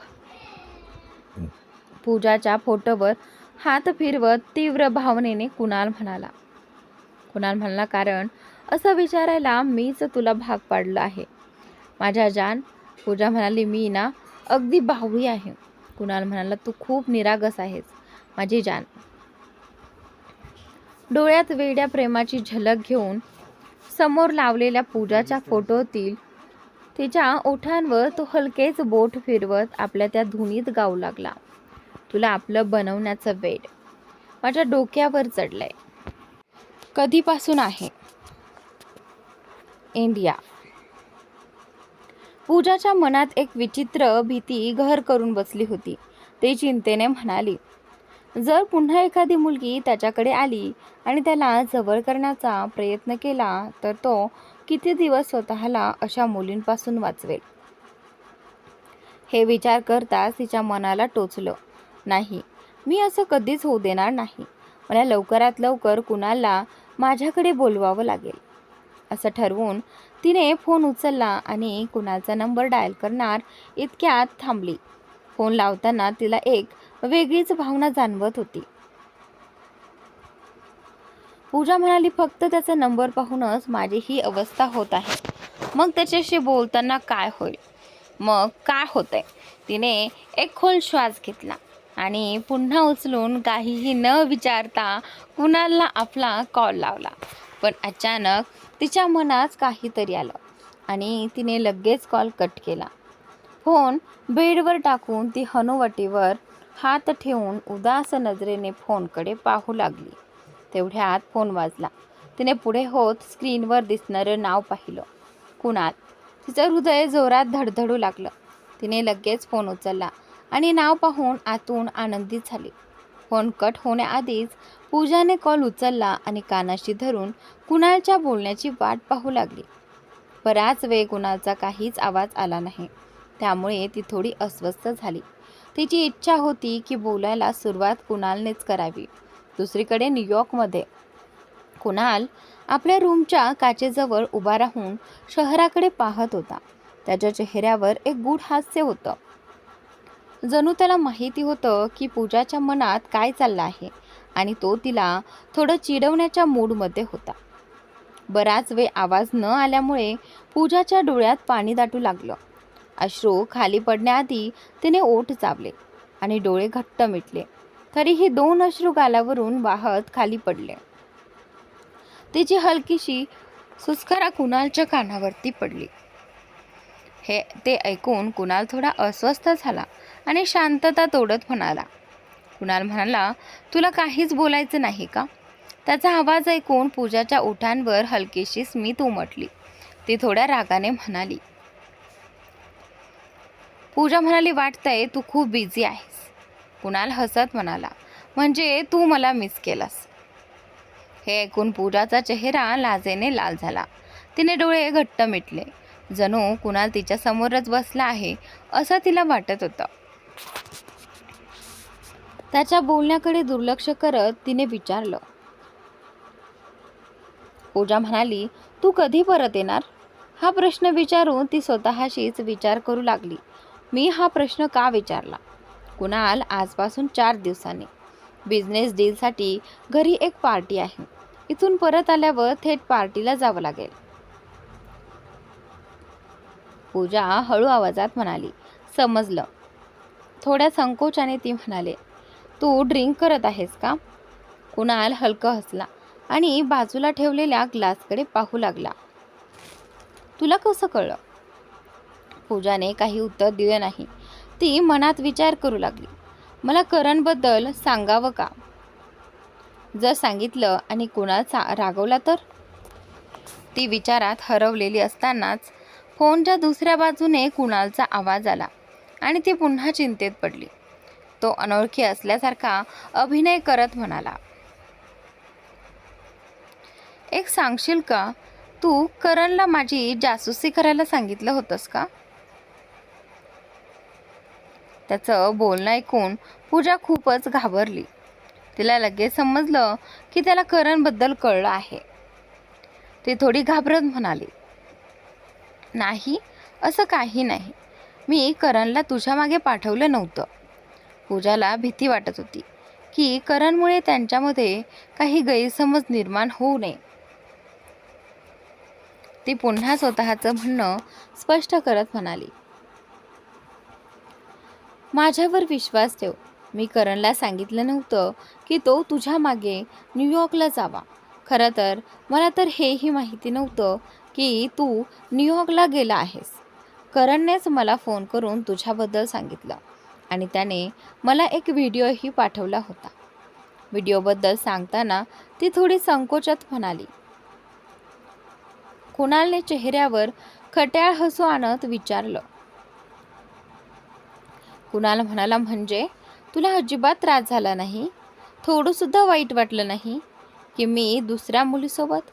पूजाच्या फोटोवर हात फिरवत तीव्र भावनेने कुणाल म्हणाला, कारण असं विचारायला मीच तुला भाग पाडलं आहे. माझ्या जान. पूजा म्हणाली, मी ना अगदी बावळी आहे. कुणाल म्हणाला, तू खूप निरागस आहेस माझी जान. डोळ्यात वेड्या प्रेमाची झलक घेऊन समोर लावलेल्या पूजाच्या फोटोतील तिच्या ओठांवर तो हलकेच बोट फिरवत आपल्या त्या धुनीत गाऊ लागला. तुला आपलं बनवण्याचं वेड माझ्या डोक्यावर चढलंय. कधीपासून आहे. इंडिया. पूजाच्या मनात एक विचित्र भीती घर करून बसली होती. ती चिंतेने म्हणाली, जर पुन्हा एखादी मुलगी त्याच्याकडे आली आणि त्याला जवळ करण्याचा प्रयत्न केला तर तो किती दिवस स्वतःला अशा मुलींपासून वाचवेल. हे विचार करताच तिच्या मनाला टोचलं. नाही, मी असं कधीच होऊ देणार नाही. मला लवकरात लवकर कुणालला माझ्याकडे बोलवावं लागेल. असं ठरवून तिने फोन उचलला आणि कुणालचा नंबर डायल करणार इतक्यात थांबली. फोन लावताना तिला एक वेगळीच भावना जाणवत होती. पूजा म्हणाली, फक्त त्याचा नंबर पाहूनच माझी ही अवस्था होत आहे. मग त्याच्याशी बोलताना काय होईल. मग काय होतंय. तिने एक खोल श्वास घेतला आणि पुन्हा उचलून काहीही न विचारता कुणालला आपला कॉल लावला. पण अचानक तिच्या मनात काहीतरी आलं आणि तिने लगेच कॉल कट केला. फोन बेडवर टाकून ती हनुवटीवर हात ठेवून उदास नजरेने फोनकडे पाहू लागली. तेवढ्यात फोन वाजला. तिने पुढे होत स्क्रीनवर दिसणारं नाव पाहिलं. कुणाल. तिचं हृदय जोरात धडधडू लागलं. तिने लगेच फोन उचलला आणि नाव पाहून आतून आनंदित झाली. फोन कट होण्याआधीच पूजाने कॉल उचलला आणि कानाशी धरून कुणालच्या बोलण्याची वाट पाहू लागली. बराच वेळ कुणालचा काहीच आवाज आला नाही. त्यामुळे ती थोडी अस्वस्थ झाली. तिची इच्छा होती की बोलायला सुरुवात कुणालनेच करावी. दुसरीकडे न्यूयॉर्कमध्ये कुणाल आपल्या रूमच्या काचेजवळ उभा राहून शहराकडे पाहत होता. त्याच्या चेहऱ्यावर एक गूढ हास्य होतं. जणू त्याला माहिती होतं की पूजाच्या मनात काय चाललं आहे आणि तो तिला थोडं चिडवण्याच्या मूडमध्ये होता. बराच वेळ आवाज न आल्यामुळे पूजाच्या डोळ्यात पाणी दाटू लागलं. अश्रू खाली पडण्याआधी तिने ओठ चावले आणि डोळे घट्ट मिटले. तरीही 2 अश्रू गालावरून वाहत खाली पडले. तिची हलकीशी सुस्कारा कुणालच्या कानावरती पडली. ते ऐकून कुणाल थोडा अस्वस्थ झाला आणि शांतता तोडत म्हणाला. कुणाल म्हणाला, तुला काहीच बोलायचं नाही का. त्याचा आवाज ऐकून पूजाच्या ओठांवर हलकीशी स्मित उमटली. ती थोड्या रागाने म्हणाली. पूजा म्हणाली, वाटतंय तू खूप बिझी आहेस. कुणाल हसत म्हणाला, म्हणजे तू मला मिस केलास. हे ऐकून पूजाचा चेहरा लाजेने लाल झाला. तिने डोळे घट्ट मिटले. जणू कुणाल तिच्या समोरच बसला आहे असं तिला वाटत होतं. त्याच्या बोलण्याकडे दुर्लक्ष करत तिने विचारलं. पूजा म्हणाली, तू कधी परत येणार? हा प्रश्न विचारून ती स्वतःशीच विचार करू लागली. मी हा प्रश्न का विचारला? कुणाल आजपासून 4 दिवसांनी बिझनेस डीलसाठी घरी एक पार्टी आहे. इथून परत आल्यावर थेट पार्टीला जावं लागेल. पूजा हळू आवाजात म्हणाली. समजलं. थोड्या संकोचाने ती म्हणाले, तू ड्रिंक करत आहेस का? कुणाल हलकं हसला आणि बाजूला ठेवलेल्या ग्लासकडे पाहू लागला. तुला कसं कळलं? पूजाने काही उत्तर दिले नाही. ती मनात विचार करू लागली. मला करणबद्दल सांगावं का? जर सांगितलं आणि कुणाल रागवला तर? ती विचारात हरवलेली असतानाच फोनच्या दुसऱ्या बाजूने कुणालचा आवाज आला आणि ती पुन्हा चिंतेत पडली. तो अनोळखी असल्यासारखा अभिनय करत म्हणाला, एक सांगशील का? तू करणला माझी जासूसी करायला सांगितलं होतंस का? त्याचं बोलणं ऐकून पूजा खूपच घाबरली. तिला लगेच समजलं की त्याला करणबद्दल कळलं आहे. ती थोडी घाबरत म्हणाली, नाही, असं काही नाही. मी करणला तुझ्या मागे पाठवलं नव्हतं. पूजाला भीती वाटत होती की करणमुळे त्यांच्यामध्ये काही गैरसमज निर्माण होऊ नये. ती पुन्हा स्वतःचं म्हणणं स्पष्ट करत म्हणाली, माझ्यावर विश्वास ठेव. मी करणला सांगितलं नव्हतं की तो तुझ्या मागे न्यूयॉर्कला जावा. खरं तर मला तर हेही माहिती नव्हतं की तू न्यूयॉर्कला गेला आहेस. करणनेच मला फोन करून तुझ्याबद्दल सांगितलं आणि त्याने मला एक व्हिडिओही पाठवला होता. व्हिडिओबद्दल सांगताना ती थोडी संकोचात म्हणाली. कुणालने चेहऱ्यावर खट्याळ हसू आणत विचारलं. कुणाल म्हणाला, म्हणजे तुला अजिबात त्रास झाला नाही? थोडंसुद्धा वाईट वाटलं नाही की मी दुसऱ्या मुलीसोबत?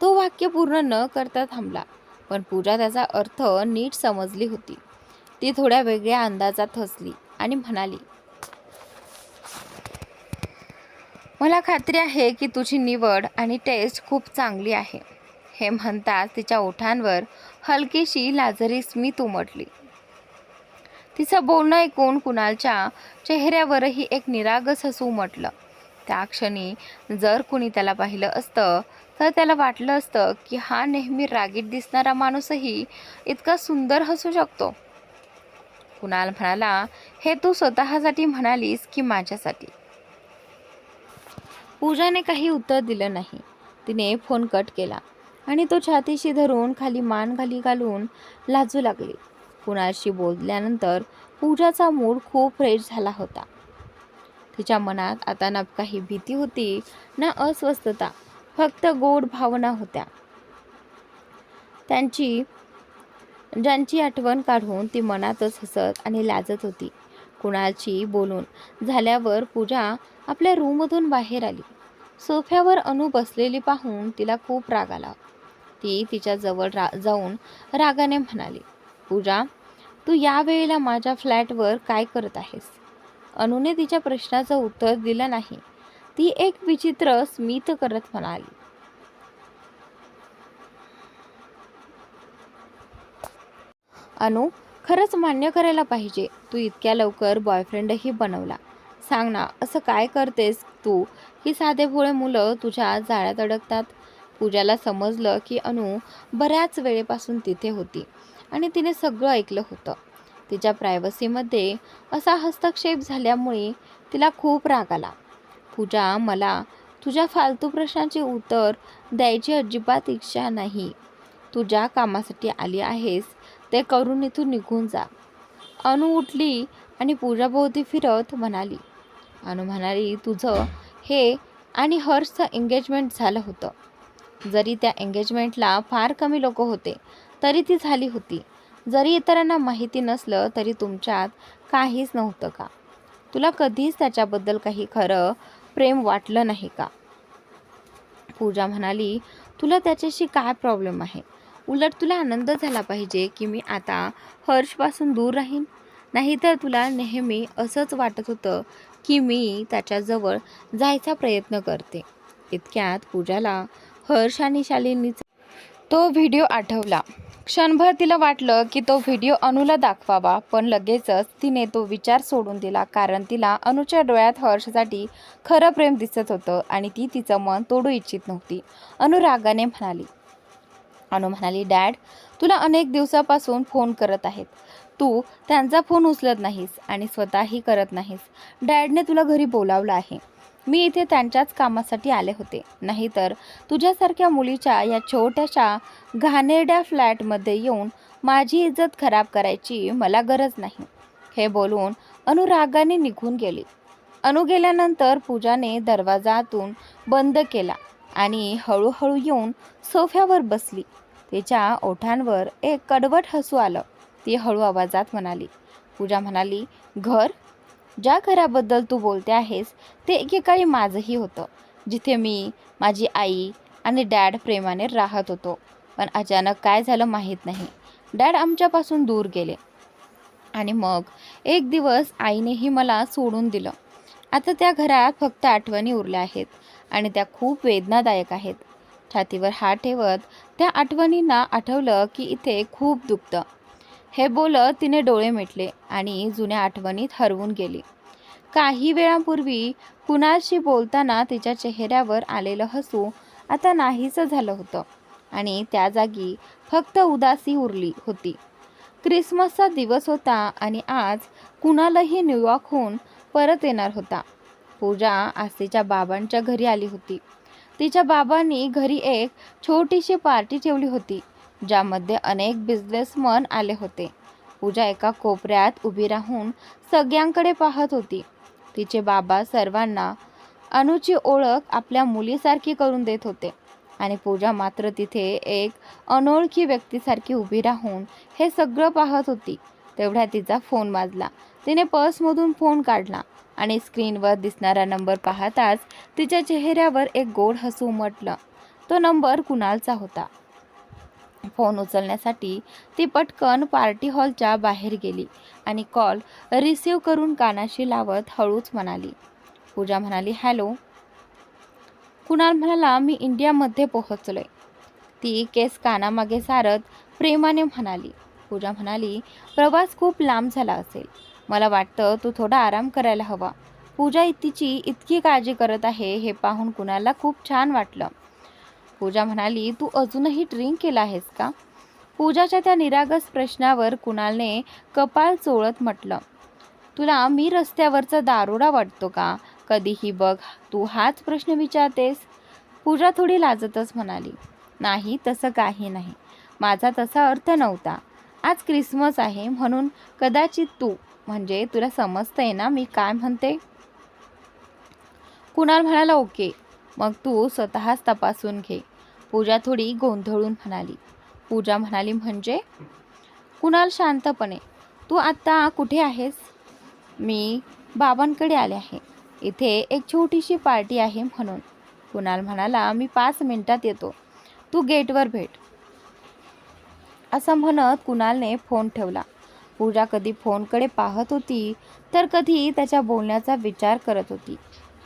तो वाक्य पूर्ण न करता थांबला, पण पूजा त्याचा अर्थ नीट समजली होती. ती थोड्या वेगळ्या अंदाजात हसली आणि म्हणाली, मला खात्री आहे की तुझी निवड आणि टेस्ट खूप चांगली आहे. हे म्हणताच तिच्या ओठांवर हलकीशी लाजरी स्मित उमटली. तिचं बोलणं ऐकून कुणालच्या चेहऱ्यावरही एक निरागस हसू उमटलं. त्या क्षणी जर कुणी त्याला पाहिलं असतं तर त्याला वाटलं असतं की हा नेहमी रागीट दिसणारा माणूसही इतका सुंदर हसू शकतो. कुणाल म्हणाला, हे तू स्वतःसाठी म्हणालीस की माझ्यासाठी? पूजाने काही उत्तर दिलं नाही. तिने फोन कट केला आणि तो छातीशी धरून खाली मान खाली घालून लाजू लागली. कुणालशी बोलल्यानंतर पूजाचा मूड खूप फ्रेश झाला होता. तिच्या मनात आता ना काही भीती होती ना अस्वस्थता, फक्त गोड भावना होत्या. ज्यांची आठवण काढून ती मनातच हसत आणि लाजत होती. कुणालची बोलून झाल्यावर पूजा आपल्या रूममधून बाहेर आली. सोफ्यावर अनु बसलेली पाहून तिला खूप राग आला. ती तिच्या जवळ जाऊन रागाने म्हणाली, पूजा, तू या वेळेला माझ्या फ्लॅटवर काय करत आहेस? अनुने तिच्या प्रश्नाचं उत्तर दिलं नाही. ती एक विचित्र स्मित करत म्हणाली, अनु, खरंच मान्य करायला पाहिजे, तू इतक्या लवकर बॉयफ्रेंडही बनवला. सांग ना, असं काय करतेस तू की साधेभोळे मुलं तुझ्या जाळ्यात अडकतात? पूजाला समजलं की अनु बऱ्याच वेळेपासून तिथे होती आणि तिने सगळं ऐकलं होतं. तिच्या प्रायव्हसीमध्ये असा हस्तक्षेप झाल्यामुळे तिला खूप राग आला. पूजा, मला तुझ्या फालतू प्रश्नांची उत्तर द्यायची अजिबात इच्छा नाही. तू ज्या कामासाठी आली आहेस ते करून इथून निघून जा. अनु उठली आणि पूजाभोवती फिरत म्हणाली. अनु म्हणाली, तुझं हे आणि हर्षचं एंगेजमेंट झालं होतं. जरी त्या एंगेजमेंटला फार कमी लोक होते तरी ती झाली होती. जरी इतरांना माहिती नसलं तरी तुमच्यात काहीच नव्हतं का? तुला कधीच त्याच्याबद्दल काही खरं प्रेम वाटलं नाही का? पूजा म्हणाली, तुला त्याच्याशी काय प्रॉब्लेम आहे? उलट तुला आनंद झाला पाहिजे की मी आता हर्षपासून दूर राहीन. नाहीतर तुला नेहमी असंच वाटत होतं की मी त्याच्याजवळ जायचा प्रयत्न करते. इतक्यात पूजाला हर्ष आणि शालिनीचा तो व्हिडिओ आठवला. क्षणभर तिला वाटलं की तो व्हिडिओ अनुला दाखवावा, पण लगेचच तिने तो विचार सोडून दिला, कारण तिला अनुच्या डोळ्यात हर्षसाठी खरं प्रेम दिसत होतं आणि ती तिचं मन तोडू इच्छित नव्हती. अनु म्हणाली, डॅड, तुला अनेक दिवसापासून फोन करत आहेत. तू त्यांचा फोन उचलत नाहीस आणि स्वतःही करत नाहीस. डॅडने तुला घरी बोलावलं आहे. मी इथे त्यांच्याच कामासाठी आले होते. नाहीतर तुझ्यासारख्या मुलीच्या या छोट्याशा घाणेरड्या फ्लॅटमध्ये येऊन माझी इज्जत खराब करायची मला गरज नाही. हे बोलून अनु रागाने निघून गेली. अनु गेल्यानंतर पूजाने दरवाजा आतून बंद केला आणि हळूहळू येऊन सोफ्यावर बसली. तिच्या ओठांवर एक कडवट हसू आलं. ती हळू आवाजात म्हणाली, पूजा म्हणाली, घर? ज्या घराबद्दल तू बोलते आहेस ते एकेकाळी माझंही होतं, जिथे मी, माझी आई आणि डॅड प्रेमाने राहत होतो. पण अचानक काय झालं माहीत नाही. डॅड आमच्यापासून दूर गेले आणि मग एक दिवस आईनेही मला सोडून दिलं. आता त्या घरात फक्त आठवणी उरल्या आहेत आणि त्या खूप वेदनादायक आहेत. छातीवर हात ठेवत त्या आठवणींना आठवलं की इथे खूप दुखतं. हे बोलत तिने डोळे मिटले आणि जुन्या आठवणीत हरवून गेली. काही वेळापूर्वी कुणालशी बोलताना तिच्या चेहऱ्यावर आलेलं हसू आता नाहीसं झालं होतं आणि त्या जागी फक्त उदासी उरली होती. क्रिसमसचा दिवस होता आणि आज कुणालही न्यूयॉर्कहून परत येणार होता. पूजा आज तिच्या बाबांच्या घरी आली होती. तिच्या बाबांनी घरी एक छोटीशी पार्टी ठेवली होती, ज्यामध्ये अनेक बिझनेसमन आले होते. पूजा एका कोपऱ्यात उभी राहून सगळ्यांकडे पाहत होती. तिचे बाबा सर्वांना अनुची ओळख आपल्या मुलीसारखी करून देत होते आणि पूजा मात्र तिथे एक अनोळखी व्यक्तीसारखी उभी राहून हे सगळं पाहत होती. तेवढ्यात तिचा फोन वाजला. तिने पर्समधून फोन काढला आणि स्क्रीनवर दिसणारा नंबर पाहताच तिच्या चेहऱ्यावर एक गोड हसू उमटलं. तो नंबर कुणालचा होता. फोन उचलण्यासाठी ती पटकन पार्टी हॉलच्या बाहेर गेली आणि कॉल रिसीव करून कानाशी लावत हळूच म्हणाली, पूजा म्हणाली, हॅलो. कुणाल म्हणाला, मी इंडियामध्ये पोहोचलोय. ती केस कानामागे सारत प्रेमाने म्हणाली. पूजा म्हणाली, प्रवास खूप लांब झाला असेल. मला वाटतं तू थोडा आराम करायला हवा. पूजा तिची इतकी काळजी करत आहे हे पाहून कुणालला खूप छान वाटलं. पूजा म्हणाली, तू अजूनही ड्रिंक केला आहेस का? पूजाच्या त्या निरागस प्रश्नावर कुणालने कपाळ चोळत म्हटलं, तुला मी रस्त्यावरचा दारोडा वाटतो का? कधीही बघ तू हाच प्रश्न विचारतेस. पूजा थोडी लाजतच म्हणाली, नाही, तसं काही नाही. माझा तसा अर्थ नव्हता. आज क्रिसमस आहे म्हणून कदाचित तू, म्हणजे तुला समजतंय ना मी काय म्हणते. कुणाल म्हणाला, ओके, मग तू स्वतःच तपासून घे. पूजा थोडी गोंधळून म्हणाली. पूजा म्हणाली, म्हणजे? कुणाल शांतपणे, तू आता कुठे आहेस? मी बाबांकडे आले आहे. इथे एक छोटीशी पार्टी आहे म्हणून. कुणाल म्हणाला, मी 5 मिनिटात येतो. तू गेटवर भेट. असं म्हणत कुणालने फोन ठेवला. पूजा कधी फोनकडे पाहत होती तर कधी त्याच्या बोलण्याचा विचार करत होती.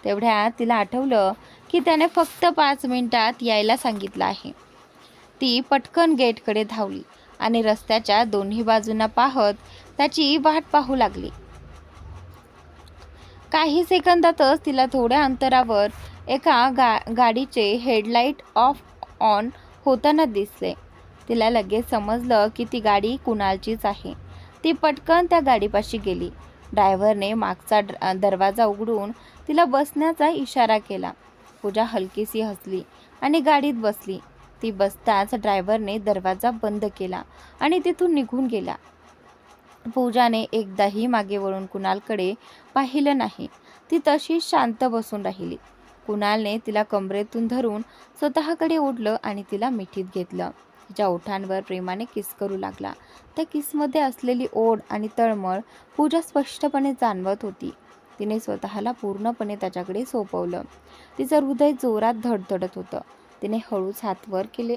तेवढ्यात तिला आठवलं की त्याने फक्त 5 मिनिटात यायला सांगितलं आहे. ती पटकन गेटकडे धावली आणि रस्त्याच्या दोन्ही बाजूंना पाहत त्याची वाट पाहू लागली. काही सेकंदातच तिला थोड्या अंतरावर एका गाडीचे हेडलाईट ऑफ ऑन होताना दिसले. तिला लगेच समजलं की ती गाडी कुणालचीच आहे. ती पटकन त्या गाडीपाशी गेली. ड्रायव्हरने मागचा दरवाजा उघडून तिला बसण्याचा इशारा केला. पूजा हलकीशी हसली आणि गाडीत बसली. ती बसताच ड्रायव्हरने दरवाजा बंद केला आणि तिथून निघून गेला. पूजाने एकदाही मागे वळून कुणालकडे पाहिलं नाही. ती तशीच शांत बसून राहिली. कुणालने तिला कमरेतून धरून स्वतःकडे ओढलं आणि तिला मिठीत घेतलं. तिच्या ओठांवर प्रेमाने किस करू लागला. त्या किसमध्ये असलेली ओढ आणि तळमळ पूजा स्पष्टपणे जाणवत होती. तिने स्वतःला पूर्णपणे त्याच्याकडे सोपवलं. तिचं हृदय जोरात धडधडत होतं. तिने हळूच हात वर केले.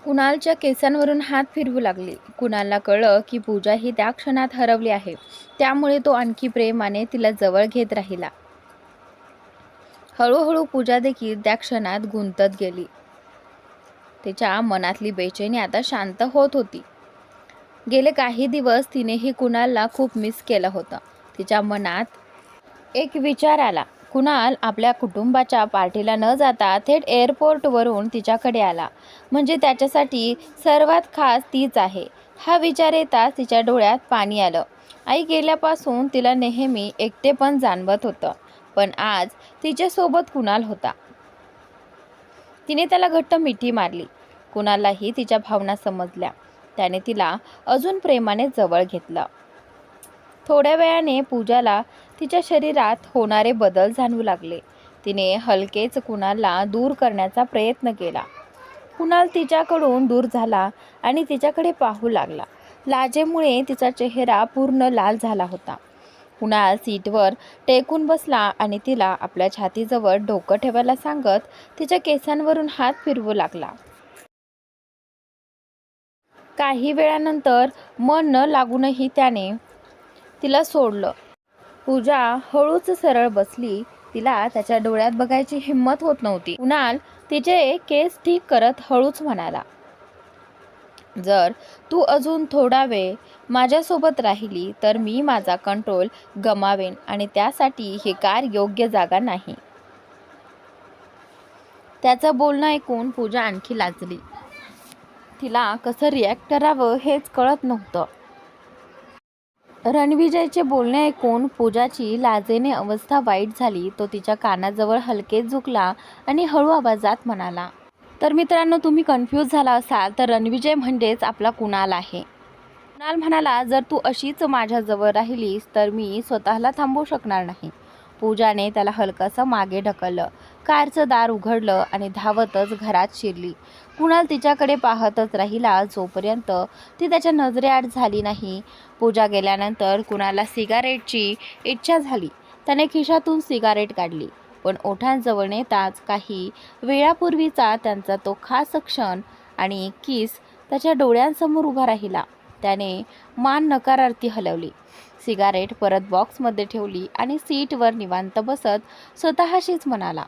कुणालच्या केसांवरून हात फिरवू लागली. कुणालला कळलं की पूजा ही त्या क्षणात हरवली आहे. त्यामुळे तो आणखी प्रेमाने तिला जवळ घेत राहिला. हळूहळू पूजा देखील त्या क्षणात गुंतत गेली. तिच्या मनातली बेचैनी आता शांत होत होती. गेले काही दिवस तिनेही कुणालला खूप मिस केलं होतं. तिच्या मनात एक विचार आला. कुणाल आपल्या कुटुंबाच्या पार्टीला न जाता थेट एअरपोर्टवरून तिच्याकडे आला, म्हणजे त्याच्यासाठी सर्वात खास तीच आहे. हा विचार येताच तिच्या डोळ्यात पाणी आलं. आई गेल्यापासून तिला नेहमी एकटेपण जाणवत होतं, पण आज तिच्यासोबत कुणाल होता. तिने त्याला घट्ट मिठी मारली. कुणाललाही तिच्या भावना समजल्या. त्याने तिला अजून प्रेमाने जवळ घेतलं. थोड्या वेळाने पूजाला तिच्या शरीरात होणारे बदल जाणवू लागले. तिने हलकेच कुणालला दूर करण्याचा प्रयत्न केला. कुणाल तिच्याकडून दूर झाला आणि तिच्याकडे पाहू लागला. लाजेमुळे तिचा चेहरा पूर्ण लाल झाला होता. कुणाल सीटवर टेकून बसला आणि तिला आपल्या छातीजवळ डोकं ठेवायला सांगत तिच्या केसांवरून हात फिरवू लागला. काही वेळानंतर मन न लागूनही त्याने तिला सोडलं. पूजा हळूच सरळ बसली. तिला त्याच्या डोळ्यात बघायची हिंमत होत नव्हती. कुणाल तिचे केस ठीक करत हळूच म्हणाला, जर तू अजून थोडा वेळ माझ्यासोबत राहिली तर मी माझा कंट्रोल गमावेन आणि त्यासाठी ही कार योग्य जागा नाही. त्याचं बोलणं ऐकून पूजा आणखी लाजली. तिला कसं रिॲक्ट करावं हेच कळत नव्हतं. रणविजयचे बोलणे ऐकून पूजाची लाजेने अवस्था वाईट झाली. तो तिच्या कानाजवळ हलकेच झुकला आणि हळू आवाजात म्हणाला, तर मित्रांनो, तुम्ही कन्फ्यूज झाला असाल तर रणविजय म्हणजेच आपला कुणाल आहे. कुणाल म्हणाला, जर तू अशीच माझ्याजवळ राहिलीस तर मी स्वतःला थांबवू शकणार नाही. पूजाने त्याला हलकंसं मागे ढकललं. कारचं दार उघडलं आणि धावतच घरात शिरली. कुणाल तिच्याकडे पाहतच राहिला जोपर्यंत ती त्याच्या नजरेआड झाली नाही. पूजा गेल्यानंतर कुणालला सिगारेटची इच्छा झाली. त्याने खिशातून सिगारेट काढली, पण ओठांजवळ नेताच काही वेळापूर्वीचा त्यांचा तो खास क्षण आणि किस त्याच्या डोळ्यांसमोर उभा राहिला. त्याने मान नकारार्थी हलवली, सिगारेट परत बॉक्समध्ये ठेवली आणि सीटवर निवांत बसत स्वतःशीच म्हणाला.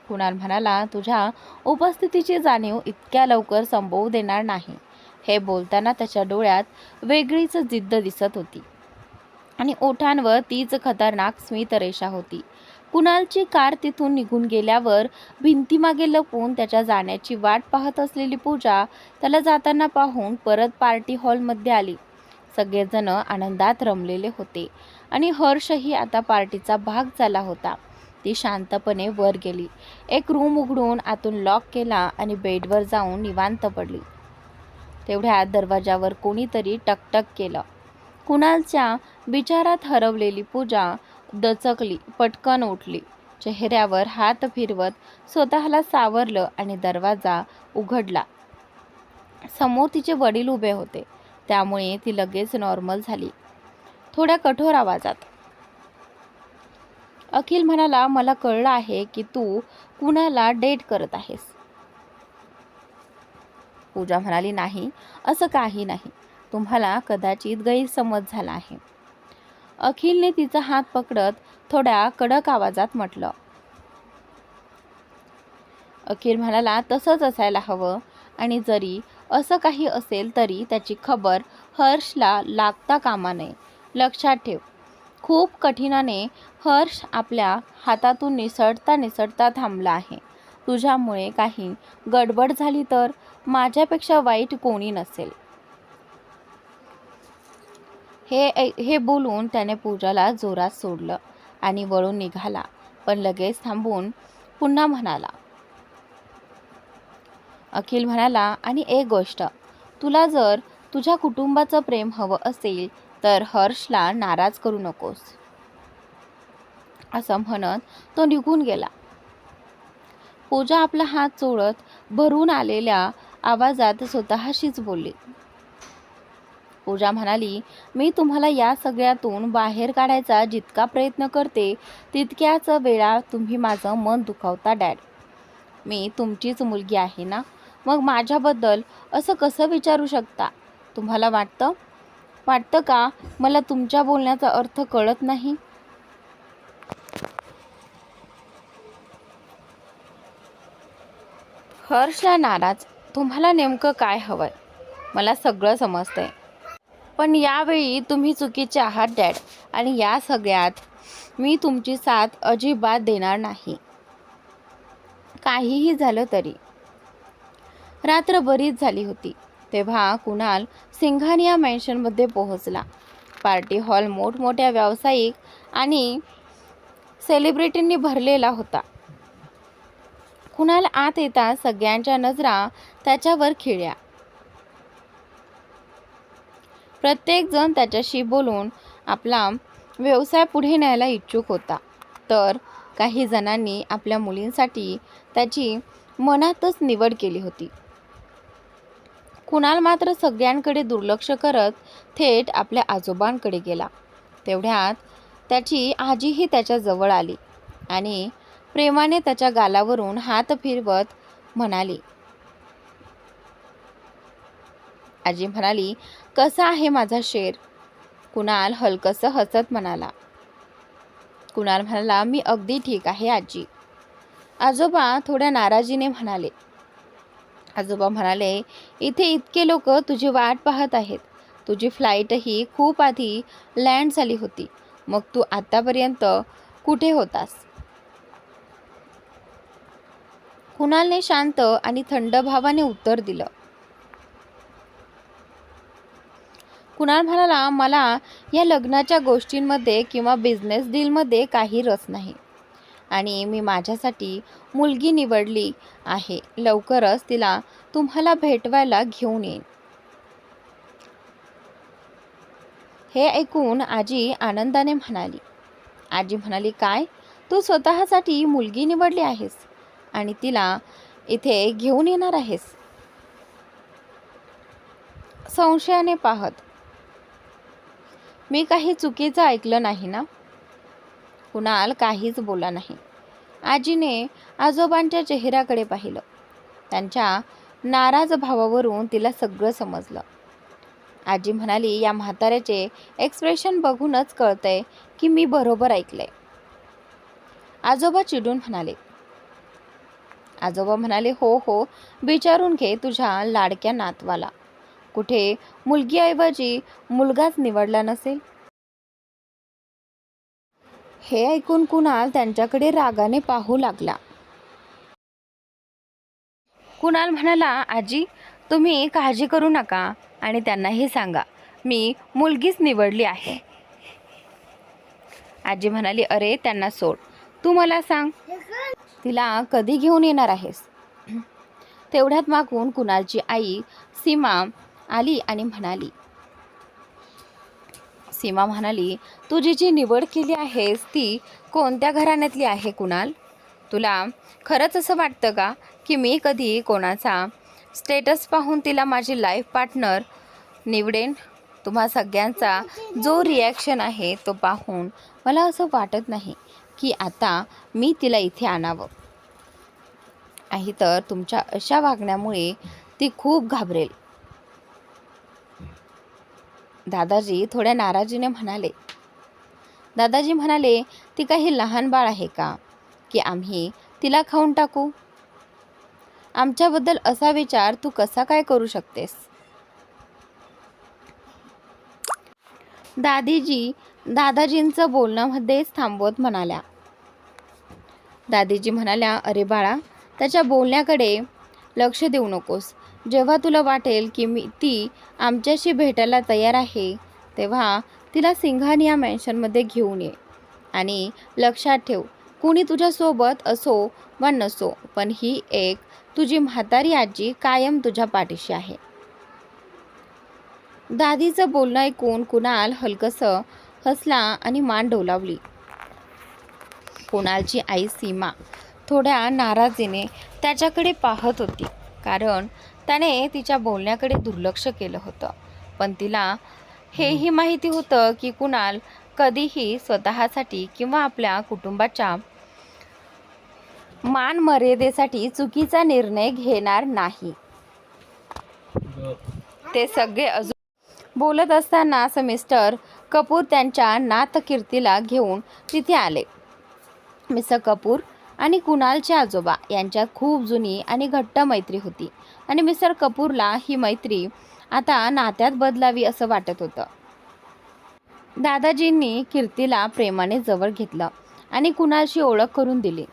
कुणाल म्हणाला, तुझ्या उपस्थितीची जाणीव इतक्या लवकर संपवू देणार नाही. हे बोलताना त्याच्या डोळ्यात वेगळीच जिद्द दिसत होती आणि ओठांवर तीच खतरनाक स्मितरेषा होती. कुणालची कार तिथून निघून गेल्यावर भिंतीमागे लपून त्याच्या जाण्याची वाट पाहत असलेली पूजा त्याला जाताना पाहून परत पार्टी हॉलमध्ये आली. सगळेजण आनंदात रमलेले होते आणि हर्षही आता पार्टीचा भाग झाला होता. ती शांतपणे वर गेली, एक रूम उघडून आतून लॉक केला आणि बेडवर जाऊन निवांत पडली. तेवढ्यात दरवाजावर कोणीतरी टकटक केलं. कुणालच्या विचारात हरवलेली पूजा दचकली, पटकन उठली, चेहऱ्यावर हात फिरवत स्वतःला सावरलं आणि दरवाजा उघडला. समोर तिचे वडील उभे होते, त्यामुळे ती लगेच नॉर्मल झाली. थोड्या कठोर आवाजात, अखिल म्हणाला, मला कळलं आहे की तू कुणाला डेट करत आहेस. पूजा म्हणाली, नाही, असं काही नाही. तुम्हाला कदाचित गैरसमज झाला आहे. अखिलने तिचा हात पकडत थोड्या कडक आवाजात म्हटलं. अखिल म्हणाला, तसंच असायला हवं आणि जरी असं काही असेल तरी त्याची खबर हर्षला लागता कामा नये. लक्षात ठेव, खूप कठीणाने हर्ष आपल्या हातातून निसटता थांबला आहे. तुझ्यामुळे काही गडबड झाली तर माझ्यापेक्षा वाईट कोणी नसेल. हे बोलून त्याने पूजाला जोरात सोडलं आणि वळून निघाला, पण लगेच थांबून पुन्हा म्हणाला. अखिल म्हणाला, आणि एक गोष्ट, तुला जर तुझ्या कुटुंबाचं प्रेम हवं असेल तर हर्षला नाराज करू नकोस. असं म्हणत तो निघून गेला. पूजा आपला हात चोळत भरून आलेल्या आवाजात स्वतःशीच बोलली. पूजा म्हणाली, मी तुम्हाला या सगळ्यातून बाहेर काढायचा जितका प्रयत्न करते तितक्याच वेळा तुम्ही माझं मन दुखावता डॅड. मी तुमचीच मुलगी आहे ना, मग माझ्याबद्दल असं कसं विचारू शकता? तुम्हाला वाटतं का मला तुमच्या बोलण्याचा अर्थ कळत नाही? हर्षला नाराज. तुम्हाला नेमकं काय हवंय? मला सगळं समजतंय, पण यावेळी तुम्ही चुकीचे आहात डॅड, आणि या सगळ्यात मी तुमची साथ अजिबात देणार नाही. काहीही झालं तरी. रात्र बरीच झाली होती तेव्हा कुणाल सिंघानिया मॅन्शनमध्ये पोहोचला. पार्टी हॉल मोठमोठ्या व्यावसायिक आणि सेलिब्रिटींनी भरलेला होता. कुणाल आत येता सगळ्यांच्या नजरा त्याच्यावर खिळल्या. प्रत्येकजण त्याच्याशी बोलून आपला व्यवसाय पुढे न्यायला इच्छुक होता, तर काही जणांनी आपल्या मुलींसाठी त्याची मनातच निवड केली होती. कुणाल मात्र सगळ्यांकडे दुर्लक्ष करत थेट आपल्या आजोबांकडे गेला. तेवढ्यात त्याची आजीही त्याच्या जवळ आली आणि प्रेमाने त्याच्या गालावरून हात फिरवत म्हणाली. आजी म्हणाली, कसा आहे माझा शेर? कुणाल हलकसं हसत म्हणाला. कुणाल म्हणाला, मी अगदी ठीक आहे आजी. आजोबा थोड्या नाराजीने म्हणाले. आजोबा म्हणाले, इथे इतके लोक तुझी वाट पाहत आहेत. तुझी फ्लाईटही खूप आधी लँड झाली होती. मग तू आतापर्यंत कुठे होतास? कुणालने शांत आणि थंड भावाने उत्तर दिलं. कुणाल म्हणाला, मला या लग्नाच्या गोष्टींमध्ये किंवा बिझनेस डीलमध्ये काही रस नाही, आणि मी माझ्यासाठी मुलगी निवडली आहे. लवकरच तिला तुम्हाला भेटवायला घेऊन येईन. हे ऐकून आजी आनंदाने म्हणाली. आजी म्हणाली, काय? तू स्वतःसाठी मुलगी निवडली आहेस आणि तिला इथे घेऊन येणार आहेस? संशयाने पाहत. मी काही चुकीचं ऐकलं नाही ना? कुणाल काहीच बोलला नाही. आजीने आजोबांच्या चेहऱ्याकडे पाहिलं. त्यांच्या नाराज भावावरून तिला सगळं समजलं. आजी म्हणाली, या म्हाताऱ्याचे एक्सप्रेशन बघूनच कळतंय की मी बरोबर ऐकलंय. आजोबा चिडून म्हणाले. आजोबा म्हणाले, हो हो, विचारून घे तुझ्या लाडक्या नातवाला. कुठे मुलगीऐवजी मुलगाच निवडला नसेल? हे ऐकून कुणाल त्यांच्याकडे रागाने पाहू लागला. कुणाल म्हणाला, आजी तुम्ही काळजी करू नका आणि त्यांनाही सांगा मी मुलगीच निवडली आहे. आजी म्हणाली, अरे त्यांना सोड, तू मला सांग तिला कधी घेऊन येणार आहेस? तेवढ्यात मागून कुणालची आई सीमा आली आणि म्हणाली. सीमा म्हणाली, तू जी निवड केली आहेस ती कोणत्या घराण्यातली आहे कुणाल? तुला खरंच असं वाटतं का की मी कधी कोणाचा स्टेटस पाहून तिला माझी लाईफ पार्टनर निवडेन? तुम्हा सगळ्यांचा जो रिॲक्शन आहे तो पाहून मला असं वाटत नाही की आता मी तिला इथे आणावं. आहे तर तुमच्या अशा वागण्यामुळे ती खूप घाबरेल. दादाजी थोड्या नाराजीने म्हणाले. दादाजी म्हणाले, ती काही लहान बाळ आहे का की आम्ही तिला खाऊन टाकू? आमच्याबद्दल असा विचार तू कसा काय करू शकतेस? दादाजींचं बोलणं मध्येच थांबवत म्हणाल्या. दादीजी म्हणाल्या, अरे बाळा, त्याच्या बोलण्याकडे लक्ष देऊ नकोस. जेव्हा तुला वाटेल की ती आमच्याशी भेटायला तयार आहे तेव्हा तिला सिंघानिया मॅन्शनमध्ये घेऊन ये. आणि लक्षात ठेव, कुणी तुझ्यासोबत असो वा नसो, पण ही एक तुझी म्हातारी आजी कायम तुझ्या पाठीशी आहे. दादीचं बोलणं ऐकून कुणाल हलकसं हसला आणि मान डोलावली. कुणालची आई सीमा थोड्या नाराजीने त्याच्याकडे पाहत होती, कारण त्याने तिच्या बोलण्याकडे दुर्लक्ष केलं होतं. पण तिला हेही माहिती होतं की कुणाल कधीही स्वतःसाठी किंवा आपल्या कुटुंबाच्या मान मर्यादेसाठी चुकीचा निर्णय घेणार नाही. ते सगळे अजून बोलत असतानाच मिस्टर कपूर त्यांच्या नात कीर्तीला घेऊन तिथे आले. मिस्टर कपूर आणि कुणालचे आजोबा यांच्यात खूप जुनी आणि घट्ट मैत्री होती आणि मिस्टर कपूरला ही मैत्री आता नात्यात बदलावी असं वाटत होतं. दादाजींनी कीर्तीला प्रेमाने जवळ घेतलं आणि कुणालशी ओळख करून दिली.